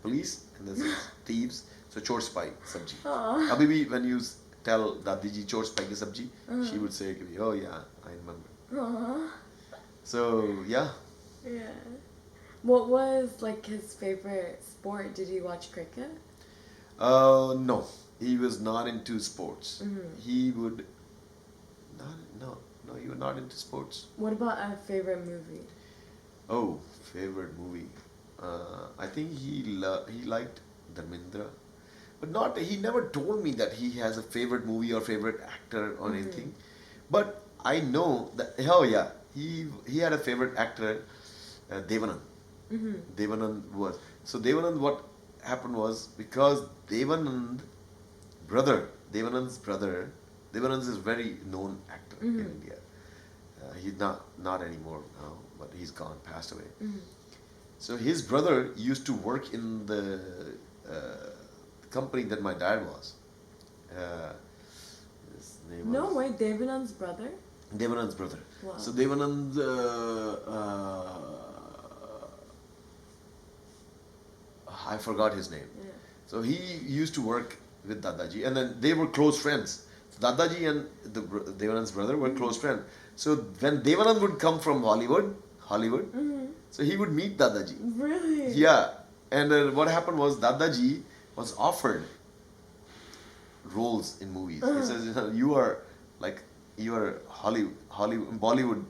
police, and this is thieves. So chor spai sabji. Aww. Abhi when you tell Dadiji chor spai ki sabji, she would say, "Oh yeah, I remember." Aww. So yeah. Yeah. What was like his favorite sport? Did he watch cricket? No, he was not into sports. Mm-hmm. He would no, he was not into sports. What about a favorite movie? Oh, favorite movie. I think he liked Dharmendra, but he never told me that he has a favorite movie or favorite actor or anything. But I know that he had a favorite actor, Devanand. Mm-hmm. Devanand. What happened was because Devanand's brother, Devanand is a very known actor in India. He's not anymore now, but he's gone, passed away. Mm-hmm. So his brother used to work in the company that my dad was. His name No was way, Devanand's brother? Devanand's brother. Wow. So Devanand, I forgot his name. Yeah. So he used to work with Dadaji, and then they were close friends. So Dadaji and Devanand's brother were close friends. So when Devanand would come from Hollywood, so he would meet Dadaji. Really? Yeah, and what happened was Dadaji was offered roles in movies. He says, you are Bollywood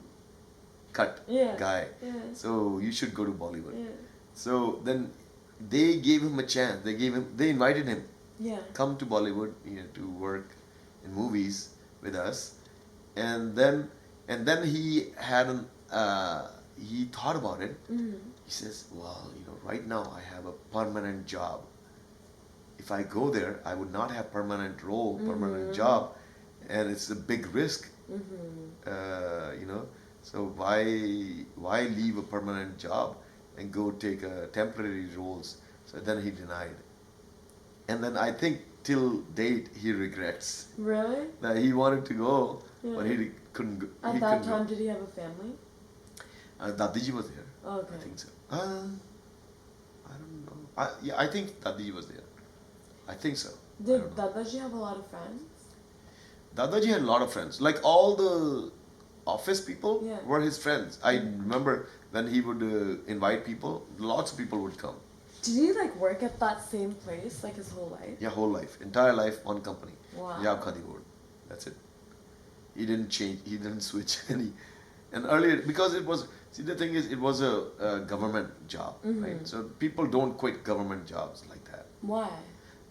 cut guy, so you should go to Bollywood. Yeah. So then they gave him a chance. They invited him, Yeah. come to Bollywood, to work in movies with us, and then he had he thought about it. Mm-hmm. He says, well, right now I have a permanent job if I go there, I would not have permanent role, permanent job, and it's a big risk. You know, so why leave a permanent job and go take a temporary roles? So then he denied, and then I think till date he regrets Really? that he wanted to go, but Yeah. he couldn't go. At He that couldn't time, go. did he have a family? Dadiji was there. Oh, okay. I think so. I don't know. Yeah, I think Dadiji was there. I think so. I Did don't know. Dadaji have a lot of friends? Dadaji had a lot of friends. Like all the office people Yeah. were his friends. I remember when he would invite people, lots of people would come. Did he like work at that same place like his whole life? Yeah, whole life, entire life, one company. Wow. Yab Khadi Board. That's it. He didn't change. He didn't switch any. And earlier, because it was, see the thing is, it was a government job, right? So people don't quit government jobs like that. Why?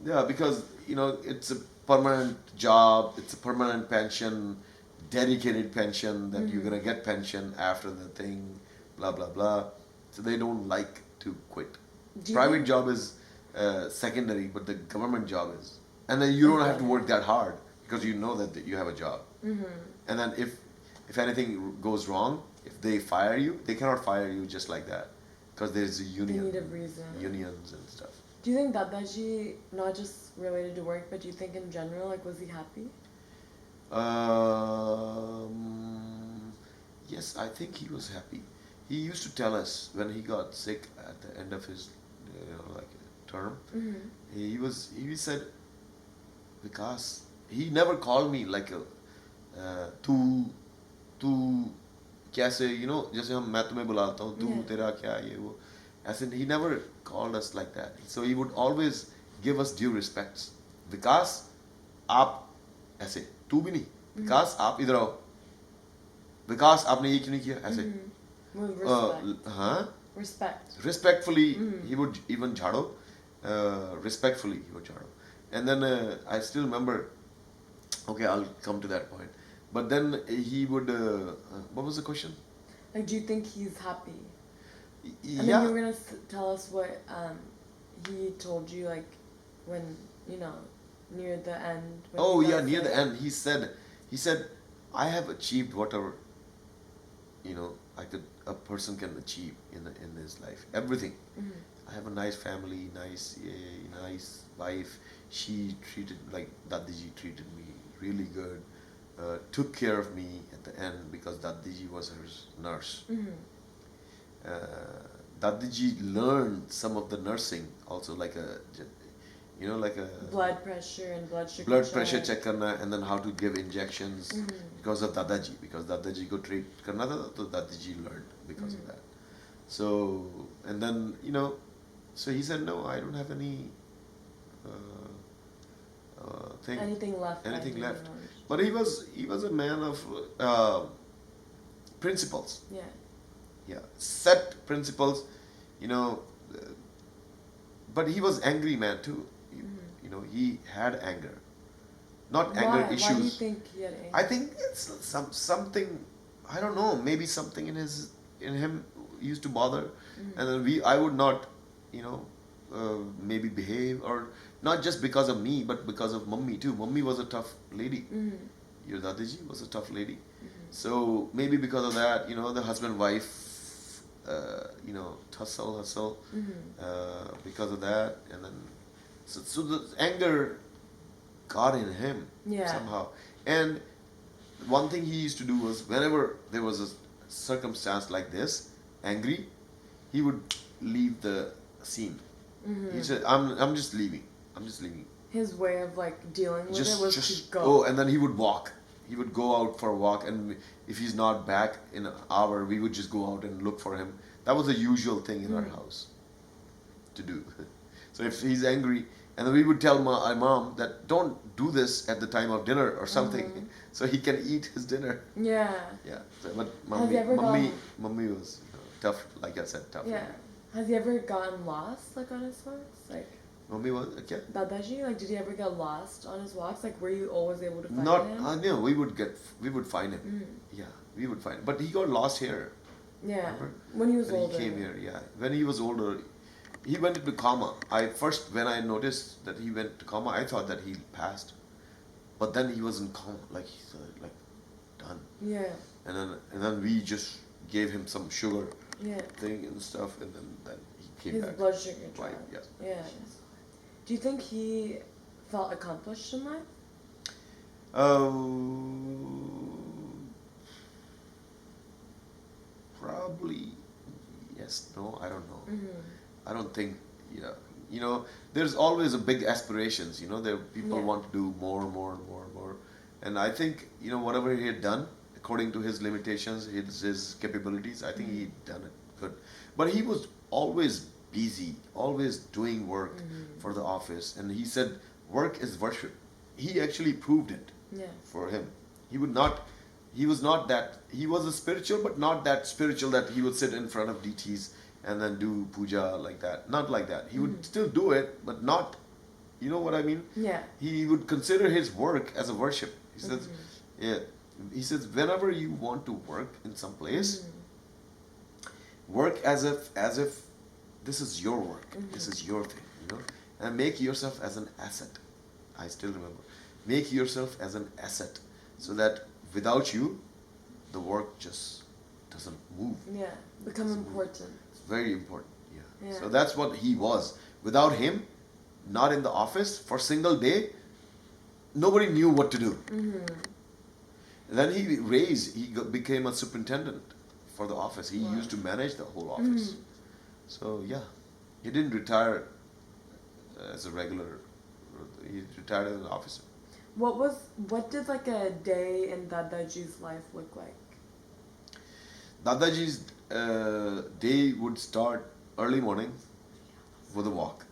Yeah, because it's a permanent job, it's a permanent pension, dedicated pension that you're gonna get pension after the thing, blah blah blah. So they don't like to quit. Do you Private think- job is secondary, but the government job is, and then you don't have to work that hard because you know that you have a job. And then if anything goes wrong, if they fire you, they cannot fire you just like that because there's a union, need a reason. unions and stuff. Do you think Dadaji, not just related to work, but do you think in general, like, was he happy? Yes, I think he was happy. He used to tell us when he got sick at the end of his term. He said, Vikas, he never called me like a तू कैसे जैसे मैं तुम्हें बुलाता हूँ तू तेरा क्या ये वो ऐसे he never called us like that. So he would always give us due respects. विकास आप ऐसे, तू भी नहीं, विकास आप इधर आओ, विकास आपने ये क्यों नहीं किया ऐसे. With respect. हाँ, Respect. respectfully he would even jhado, respectfully he would jhado. And then I still remember, okay, I'll come to that point, but then he would what was the question? Like, do you think he's happy? And then Yeah, you were gonna tell us what he told you, like, when near the end. When oh you yeah, got near the sick. end he said I have achieved whatever a person can achieve in his life, everything. I have a nice family, nice wife. She treated, like Dadiji treated me really good, took care of me at the end because Dadiji was her nurse. Dadiji learned some of the nursing also, like a Blood pressure and blood sugar. blood pressure check karna, and then how to give injections because of Dadaji, because Dadaji ko treat karna tha, so Dadaji learned because of that. So, and then so he said, no, I don't have any thing, Anything left? anything I left. don't know. But he was a man of principles. Yeah. Set principles, but he was angry man too. He had anger, not anger issues. Why do you think he had anger? I think it's something, I don't know, maybe something in him used to bother, and then I would not, maybe behave, or not just because of me, but because of mummy too. Mummy was a tough lady. Your Dadiji was a tough lady, so maybe because of that, the husband-wife, tussle, because of that, and then so the anger got in him somehow. And one thing he used to do was, whenever there was a circumstance like this, angry, he would leave the scene. He said, I'm just leaving. His way of like dealing with it was to go. Oh, and then he would walk. He would go out for a walk, and if he's not back in an hour, we would just go out and look for him. That was a usual thing in our house to do. So if he's angry, and then we would tell my mom that don't do this at the time of dinner or something, so he can eat his dinner. Yeah. Yeah. So, but Have you ever mummy was tough. Like I said, tough. Yeah. Has he ever gotten lost like on his walks? Like Mummy was okay. Dadaji, like did he ever get lost on his walks? Like were you always able to find Not, him? we would find him. Yeah, we would find him. But he got lost here. Yeah. Remember? When he was When older. he came here, yeah. When he was older, he went into coma. When I noticed that he went to coma, I thought that he passed, but then he was in coma, like he's like done. Yeah. And then we just gave him some sugar Yeah. thing and stuff, and then he came His back. blood sugar Right. dropped. Yes. Yeah. Do you think he felt accomplished in life? Probably yes. No, I don't know. Mm-hmm. I don't think. Yeah. You know, there's always a big aspirations. You know, there people Yeah. want to do more, and I think whatever he had done according to his limitations, his capabilities, I think he'd done it good. But he was always busy, always doing work for the office, and he said work is worship. He actually proved it Yeah. for him. He would not. He was not that. He was a spiritual, but not that spiritual that he would sit in front of DTs and then do puja like that. Not like that. He would still do it, but not. You know what I mean? Yeah. He would consider his work as a worship. He says, yeah. He says, whenever you want to work in some place, work as if this is your work. This is your thing. And make yourself as an asset. I still remember. Make yourself as an asset, so that without you, the work just doesn't move. Yeah. Become important. It's very important. Yeah. Yeah. So that's what he was. Without him, not in the office for a single day, nobody knew what to do. And then he became a superintendent for the office. He used to manage the whole office. So yeah, he didn't retire as a regular. He retired as an officer. What did like a day in Dadaji's life look like? Dadaji's day would start early morning with a walk.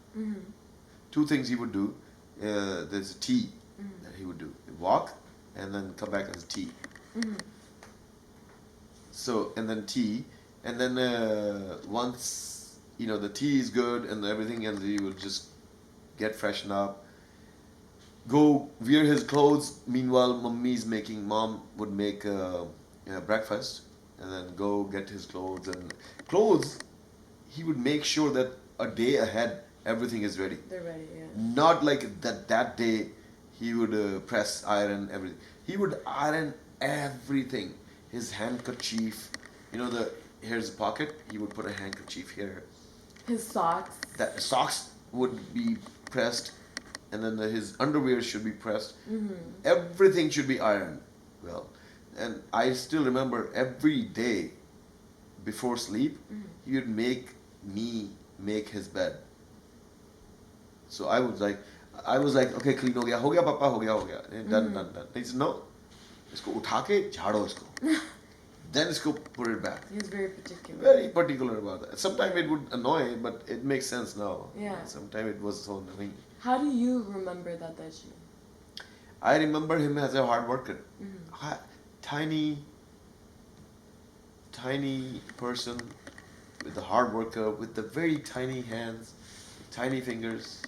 Two things he would do. There's a tea that he would do. Walk and then come back as tea. So, and then tea. And then once, the tea is good and everything, and he will just get freshened up. Go wear his clothes. Meanwhile, mom would make breakfast, and then go get his clothes. And clothes, he would make sure that a day ahead everything is ready. They're ready, yeah. Not like that day he would press, iron everything. He would iron everything. His handkerchief, here's a pocket. He would put a handkerchief here. His socks. That socks would be pressed. And then his underwear should be pressed. Everything should be ironed well. And I still remember every day before sleep, he would make me make his bed. So I was like, okay, clean ho gaya papa, ho gaya. Done. He said, no, isko utha ke jhado isko. Then isko put it back. He was very particular. Very particular about that. Sometimes it would annoy, but it makes sense now. Yeah. Sometimes it was so annoying. How do you remember Dadaji? I remember him as a hard worker. Tiny person with a hard worker with the very tiny hands, tiny fingers,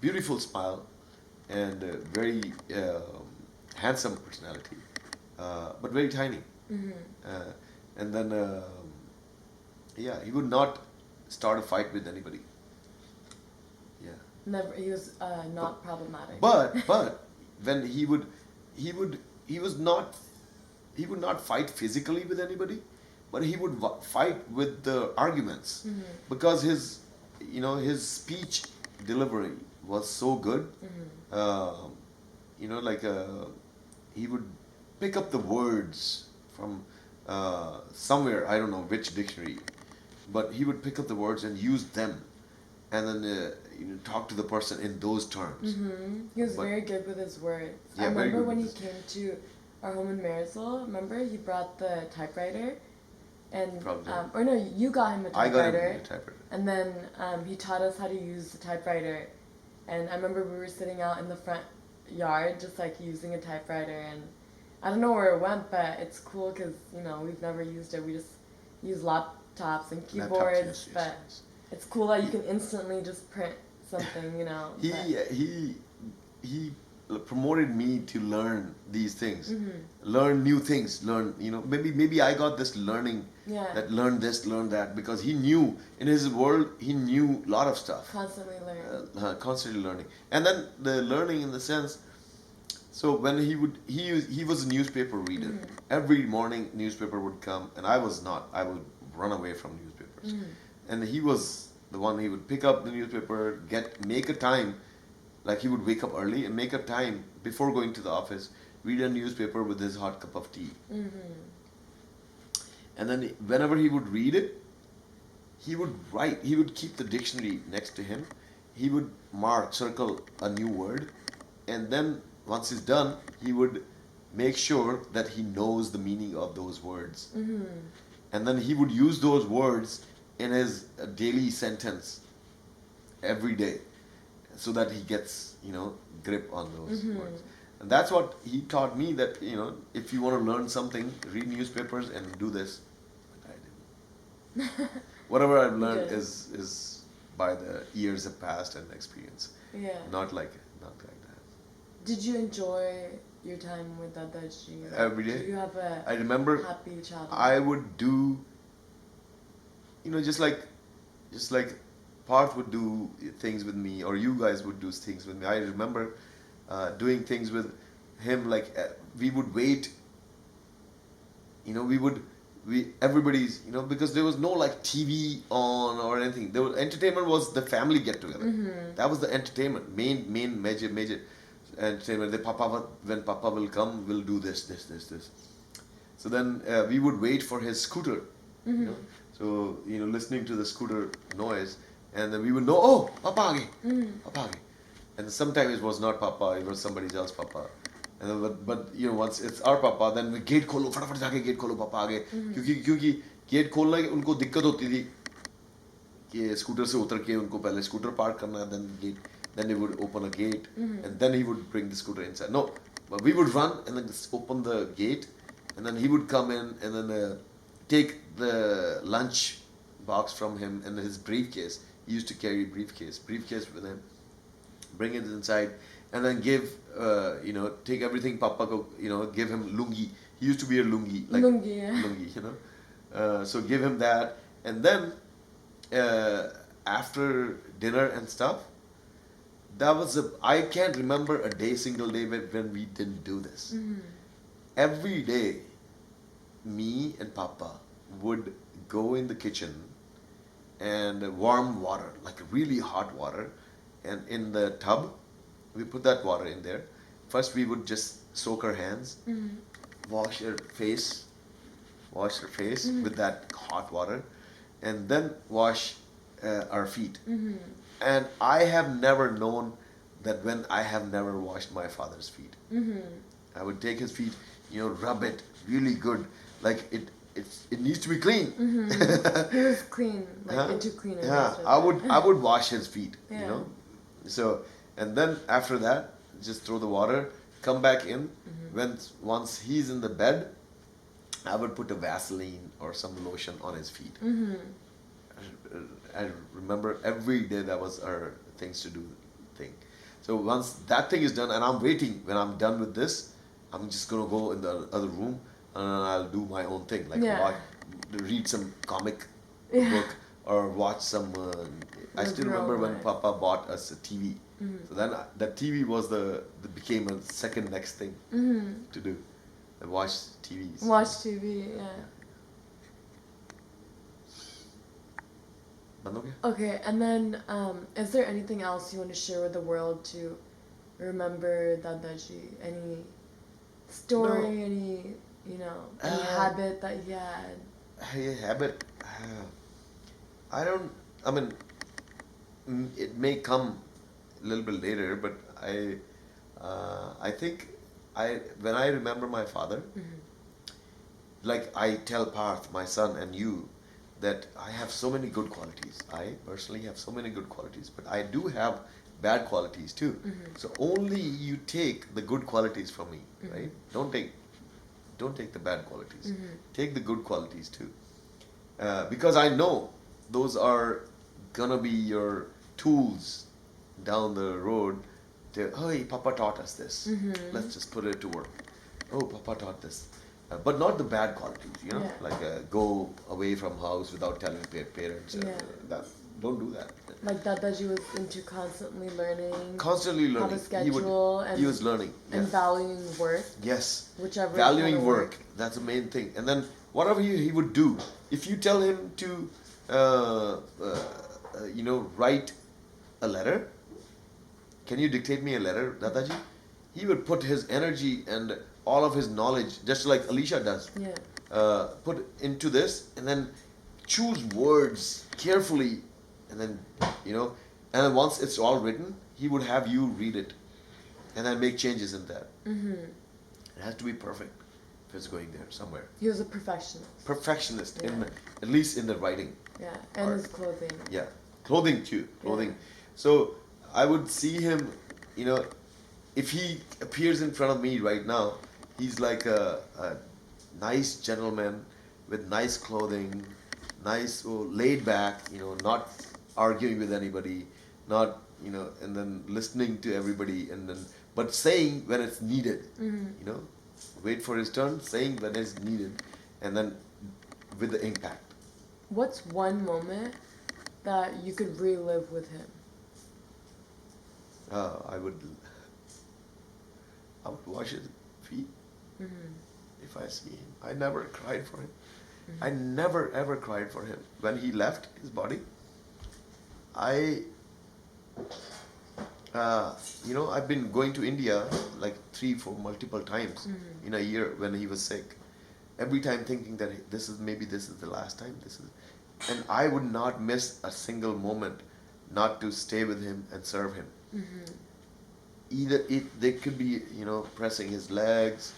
beautiful smile, and very handsome personality, but very tiny. And then, he would not start a fight with anybody. Yeah. Never. He was not problematic. But when he would not fight physically with anybody, but he would fight with the arguments, because his speech delivery was so good. He would pick up the words from somewhere, I don't know which dictionary, but he would pick up the words and use them, and then talk to the person in those terms. He was very good with his words. Yeah, I very remember good when he with came to our home in Marysville. Remember, he brought the typewriter, and or no, you got him a typewriter. I got him a typewriter. And then he taught us how to use the typewriter. And I remember we were sitting out in the front yard, just like using a typewriter. And I don't know where it went, but it's cool because we've never used it. We just use laptops and keyboards, but it's cool that you can instantly just print something. He promoted me to learn these things, learn new things, learn, maybe I got this learning, that learn this, learn that, because he knew in his world, he knew a lot of stuff. Constantly learning. Constantly learning. And then the learning in the sense, so when he was a newspaper reader. Every morning newspaper would come, and I was not. I would run away from newspapers. And he was the one. He would pick up the newspaper, make a time, like he would wake up early and make a time before going to the office, read a newspaper with his hot cup of tea. And then whenever he would read it, he would write. He would keep the dictionary next to him. He would circle a new word, and then once he's done, he would make sure that he knows the meaning of those words. And then he would use those words in his daily sentence every day, so that he gets, grip on those words. And that's what he taught me, that, if you want to learn something, read newspapers and do this. But I didn't. Whatever I've learned is by the years have passed and experience. Not like that. Did you enjoy your time with Dadaji? Every day. Do you have a I remember happy childhood? I would do, just like Parth would do things with me, or you guys would do things with me. I remember doing things with him, like we would wait, everybody's, because there was no like TV on or anything. Entertainment was the family get together. That was the entertainment, main major entertainment. When Papa will come, we'll do this. So then we would wait for his scooter, so listening to the scooter noise, and then we would know, oh, Papa aage. And sometimes it was not Papa, it was somebody else Papa. And then, but once it's our Papa, then we gate kholo, फटाफट जाके gate kholo, Papa आगे. क्योंकि gate खोलना उनको दिक्कत होती थी कि स्कूटर से उतर के उनको पहले स्कूटर पार्क करना, then they would open a gate, and then he would bring the scooter inside. No, but we would run and then just open the gate, and then he would come in and then take the lunch box from him and his briefcase. He used to carry briefcase with him, bring it inside, and then give, take everything Papa ko, give him lungi. He used to wear lungi, like lungi, so give him that, and then after dinner and stuff, I can't remember a single day when we didn't do this. Every day, me and Papa would go in the kitchen and warm water, like really hot water, and in the tub, we put that water in there. First, we would just soak our hands, wash her face with that hot water, and then wash our feet. And I have never known that when I have never washed my father's feet. I would take his feet, rub it really good, like it needs to be clean. He was clean, like into cleaner. Yeah, I would wash his feet, So, and then after that, just throw the water, come back in. Once he's in the bed, I would put a Vaseline or some lotion on his feet. I remember every day that was our things to do thing. So once that thing is done, and I'm waiting, when I'm done with this, I'm just gonna go in the other room and I'll do my own thing, like read some comic book or watch some. I still remember when Papa bought us a TV. So then that TV was became a second next thing to do. And watch TVs. Watch TV, yeah. Okay, and then is there anything else you want to share with the world to remember Dadaji? Any story, any habit that he had? A habit? I mean, it may come a little bit later, but I think when I remember my father, like I tell Parth, my son, and you, that I have so many good qualities. I personally have so many good qualities, but I do have bad qualities too. So only you take the good qualities from me, right? Don't take the bad qualities. Take the good qualities too, because I know those are gonna be your tools down the road Hey, Papa taught us this. Let's just put it to work. Oh, Papa taught this. But not the bad qualities, Yeah. like go away from house without telling parents. Yeah. That don't do that. Like Dadaji was into constantly learning. Constantly learning. Have a schedule He was learning. and valuing work. Yes. Whichever Valuing kind of work. That's the main thing. And then whatever he would do, if you tell him to, write a letter, can you dictate me a letter, Dadaji? He would put his energy and all of his knowledge, just like Alicia does, put into this, and then choose words carefully, and then, and then once it's all written, he would have you read it, and then make changes in that. It has to be perfect if it's going there somewhere. He was a perfectionist. Perfectionist, at least in the writing. Yeah, and his clothing. Yeah, clothing too. Clothing. Yeah. So I would see him, if he appears in front of me right now, he's like a nice gentleman with nice clothing, nice, laid back, not arguing with anybody, not, and then listening to everybody, and then, but saying when it's needed, wait for his turn, saying when it's needed, and then with the impact. What's one moment that you could relive with him? I would wash his feet if I see him. I never cried for him. I never ever cried for him. When he left his body, I've been going to India like 3-4 multiple times in a year when he was sick. Every time thinking that this is the last time. And I would not miss a single moment not to stay with him and serve him. Either they could be, pressing his legs,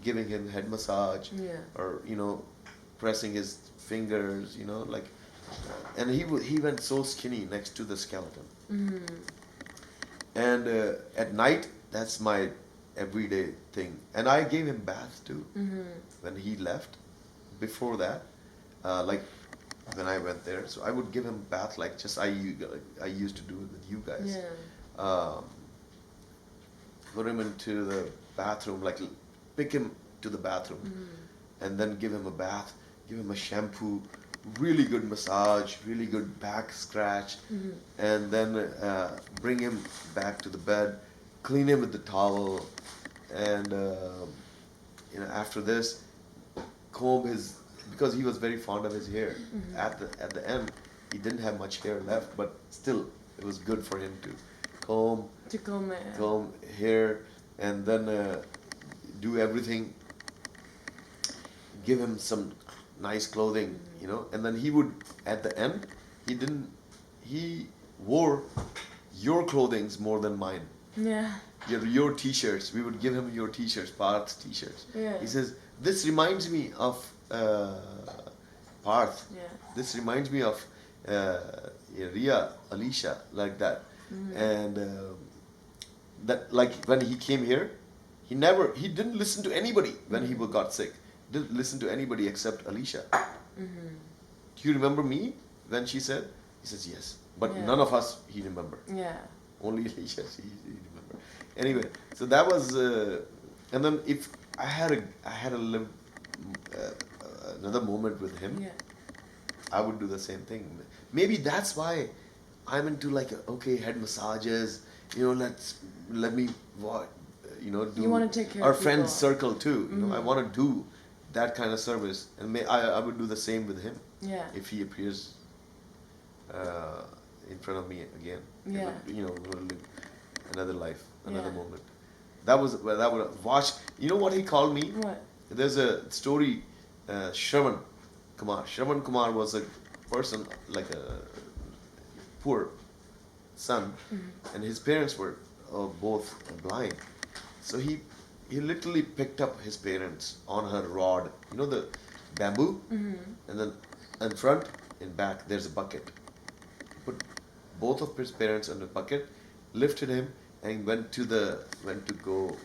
giving him head massage, or pressing his fingers, and he went so skinny next to the skeleton. And at night, that's my everyday thing. And I gave him bath too when he left. Before that, like when I went there, so I would give him bath like just I used to do it with you guys. Put him into the bathroom, like pick him to the bathroom, and then give him a bath, give him a shampoo, really good massage, really good back scratch, and then bring him back to the bed, clean him with the towel, and after this, comb his, because he was very fond of his hair. At the end, he didn't have much hair left, but still, it was good for him to comb hair, and then do everything. Give him some nice clothing, and then he would, at the end, he wore your clothings more than mine. Yeah. Your t-shirts, we would give him your t-shirts, Parth's t-shirts. He says, this reminds me of Parth. This reminds me of Ria, Alicia, like that. And that, like when he came here, he didn't listen to anybody when he got sick. Didn't listen to anybody except Alicia. Do you remember me when she said? He says yes, but none of us he remember. Only Alicia he remember. Anyway, so that was, and then if I had a live another moment with him, I would do the same thing. Maybe that's why I'm into like head massages. Let me do. You want to take care our of friend people. circle too. I want to do that kind of service, and I would do the same with him. If he appears in front of me again, we'll live another life, another moment. That would watch. You know what he called me? What? There's a story. Shravan Kumar. Shravan Kumar was a person like a poor son, and his parents were both blind. So he literally picked up his parents on her rod. The bamboo, and then in front, in back, there's a bucket. Put both of his parents in the bucket, lifted him, and went to go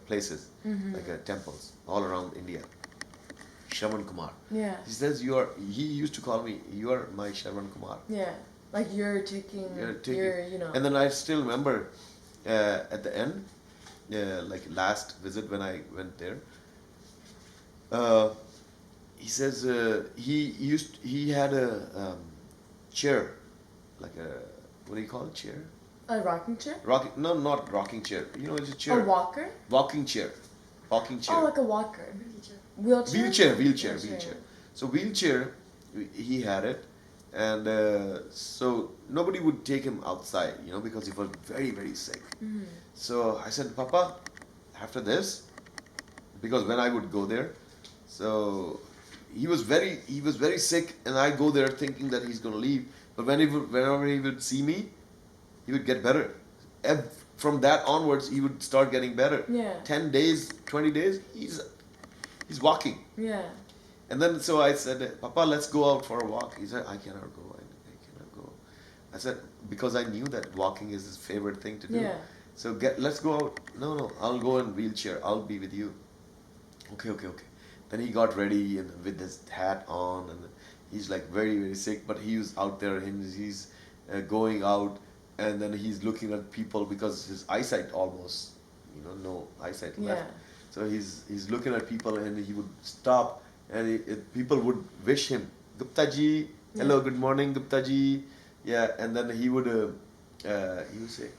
places, like temples all around India. Shravan Kumar. He says he used to call me, you are my Shravan Kumar. Like you're taking, you know. And then I still remember at the end, like last visit when I went there, he says he had a chair, like a, what do you call it, chair? A rocking chair? No, not rocking chair. You know, it's a chair. A walker? Walking chair. Walking chair. Oh, like a walker. Wheelchair? Wheelchair. So wheelchair, he had it, and so nobody would take him outside, you know, because he was very, very sick. So I said, Papa, after this, because when I would go there, so he was very sick, and I go there thinking that he's going to leave. But whenever he would see me, he would get better. From that onwards, he would start getting better. Yeah. 10 days, 20 days, he's walking. Yeah. And then so I said, Papa, let's go out for a walk. He said, I cannot go. I cannot go. I said, because I knew that walking is his favorite thing to do. Yeah. So let's go out. No, I'll go in wheelchair. I'll be with you. Okay. Then he got ready and with his hat on, and he's like very, very sick, but he was out there and he's going out, and then he's looking at people because his eyesight almost, no eyesight left. Yeah. So he's looking at people, and he would stop, and people would wish him, Gupta ji, hello, good morning, Gupta ji. Yeah, and then he would say,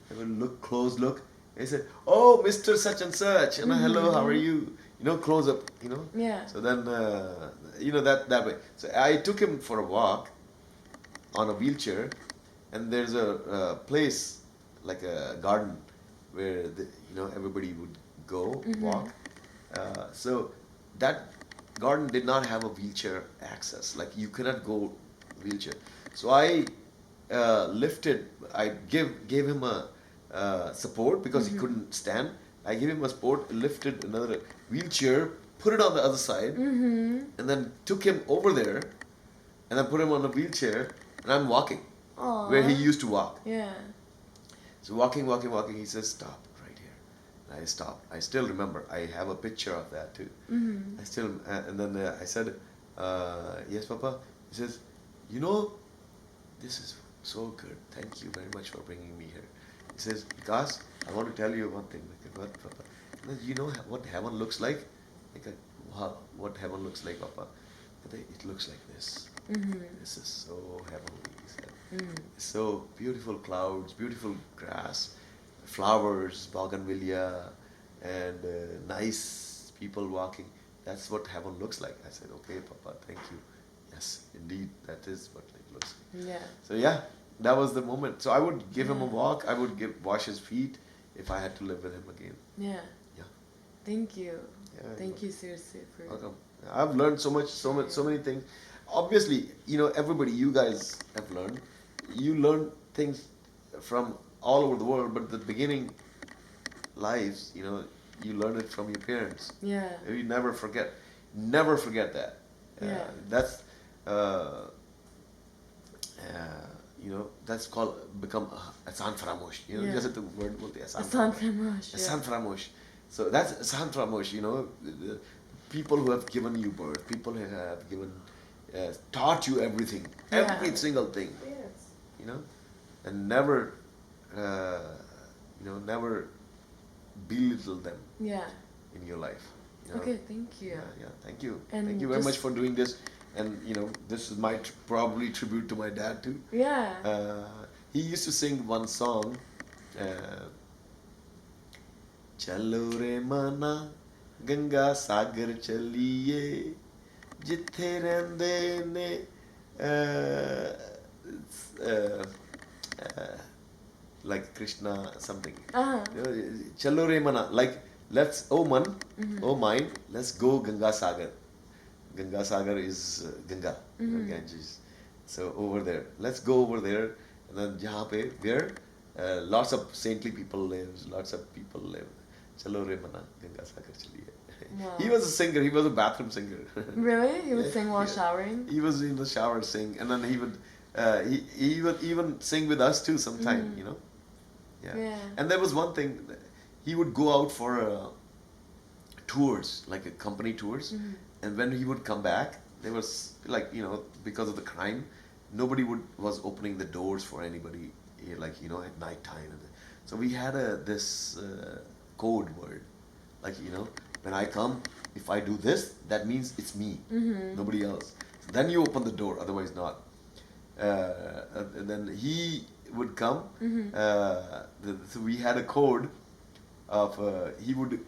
he would look, close look. He said, oh, Mr. Such and Such, and hello, how are you? Close up, Yeah. So then, that way. So I took him for a walk on a wheelchair, and there's a place, like a garden, where everybody would go walk. So that garden did not have a wheelchair access. Like you cannot go wheelchair. So I gave him a support because he couldn't stand. I gave him a support, lifted another wheelchair, put it on the other side, and then took him over there, and then put him on a wheelchair, and I'm walking where he used to walk. Yeah. So walking, he says, stop right here. And I stopped. I still remember. I have a picture of that too. I still, and then I said, yes, Papa. He says, this is so good. Thank you very much for bringing me here. He says, Vikas, I want to tell you one thing. What, Papa? You know what heaven looks like? Wow, what heaven looks like, Papa? It looks like this. This is so heavenly, he said. So beautiful clouds, beautiful grass, flowers, bougainvillea, and nice people walking. That's what heaven looks like. I said, okay, Papa, thank you. Yes, indeed, that is what it looks like. Yeah. So yeah, that was the moment. So I would give him a walk. I would wash his feet if I had to live with him again. Yeah. Yeah. Thank you. Yeah, Thank you seriously for. Welcome. I've learned so many things. Obviously, everybody, you guys have learned. You learn things from all over the world, but the beginning lives, you learn it from your parents. Yeah. You never forget. Never forget that. Yeah. That's that's called become asan faramosh. Just the word bolte Asan Faramosh. asan faramosh. So that's asan faramosh. The people who have given you birth, people who have taught you everything, every single thing. Yes. And never, never belittle them. Yeah. In your life. Okay, thank you. Yeah, thank you. And thank you very much for doing this. And this is my probably tribute to my dad too. Yeah. He used to sing one song. Chalo re mana Ganga Sagar chaliye jithe rehande ne like Krishna something. Chalo re mana, like let's oh mind, let's go Ganga Sagar. Ganga Sagar is Ganga, Ganges. So over there, let's go over there, and then jahan pe where lots of saintly people live, Chalo re mana Ganga Sagar chaliye. Wow. He was a singer. He was a bathroom singer. Really? He would sing while showering? He was in the shower sing, and then he would even sing with us too sometime. Yeah. And there was one thing, he would go out for tours, like a company tours, and when he would come back, there was like because of the crime, nobody was opening the doors for anybody, like, you know, at night time. So we had this code word, like, you know, when I come, if I do this, that means it's me, nobody else. So then you open the door, otherwise not. And then he would come. So we had a code of he would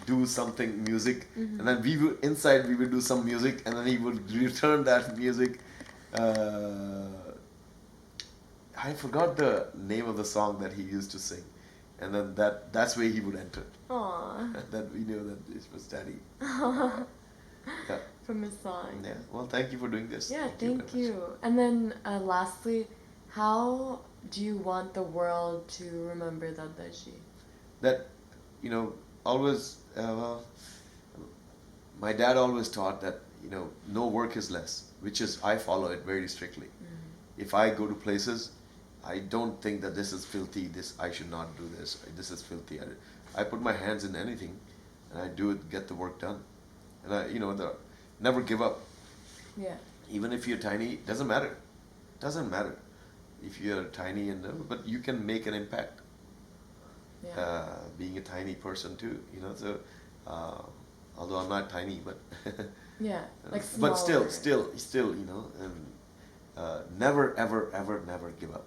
do something music, and then we would inside we would do some music, and then he would return that music. I forgot the name of the song that he used to sing, and then that's where he would enter. Aww. And then we knew that it was Daddy. Yeah. From his song. Yeah. Well, thank you for doing this. Yeah, thank very much. you. And then lastly, how do you want the world to remember Dadaji? That, you know, always, my dad always taught that, you know, no work is less, which is, I follow it very strictly. If I go to places, I don't think that this is filthy, I should not do this, this is filthy. I put my hands in anything, and I do it, get the work done. And I, you know, never give up. Yeah. Even if you're tiny, it doesn't matter. Doesn't matter if you're tiny, but you can make an impact. Yeah. Being a tiny person too, you know. So, although I'm not tiny, but yeah, but still, you know, and never, ever, ever, never give up.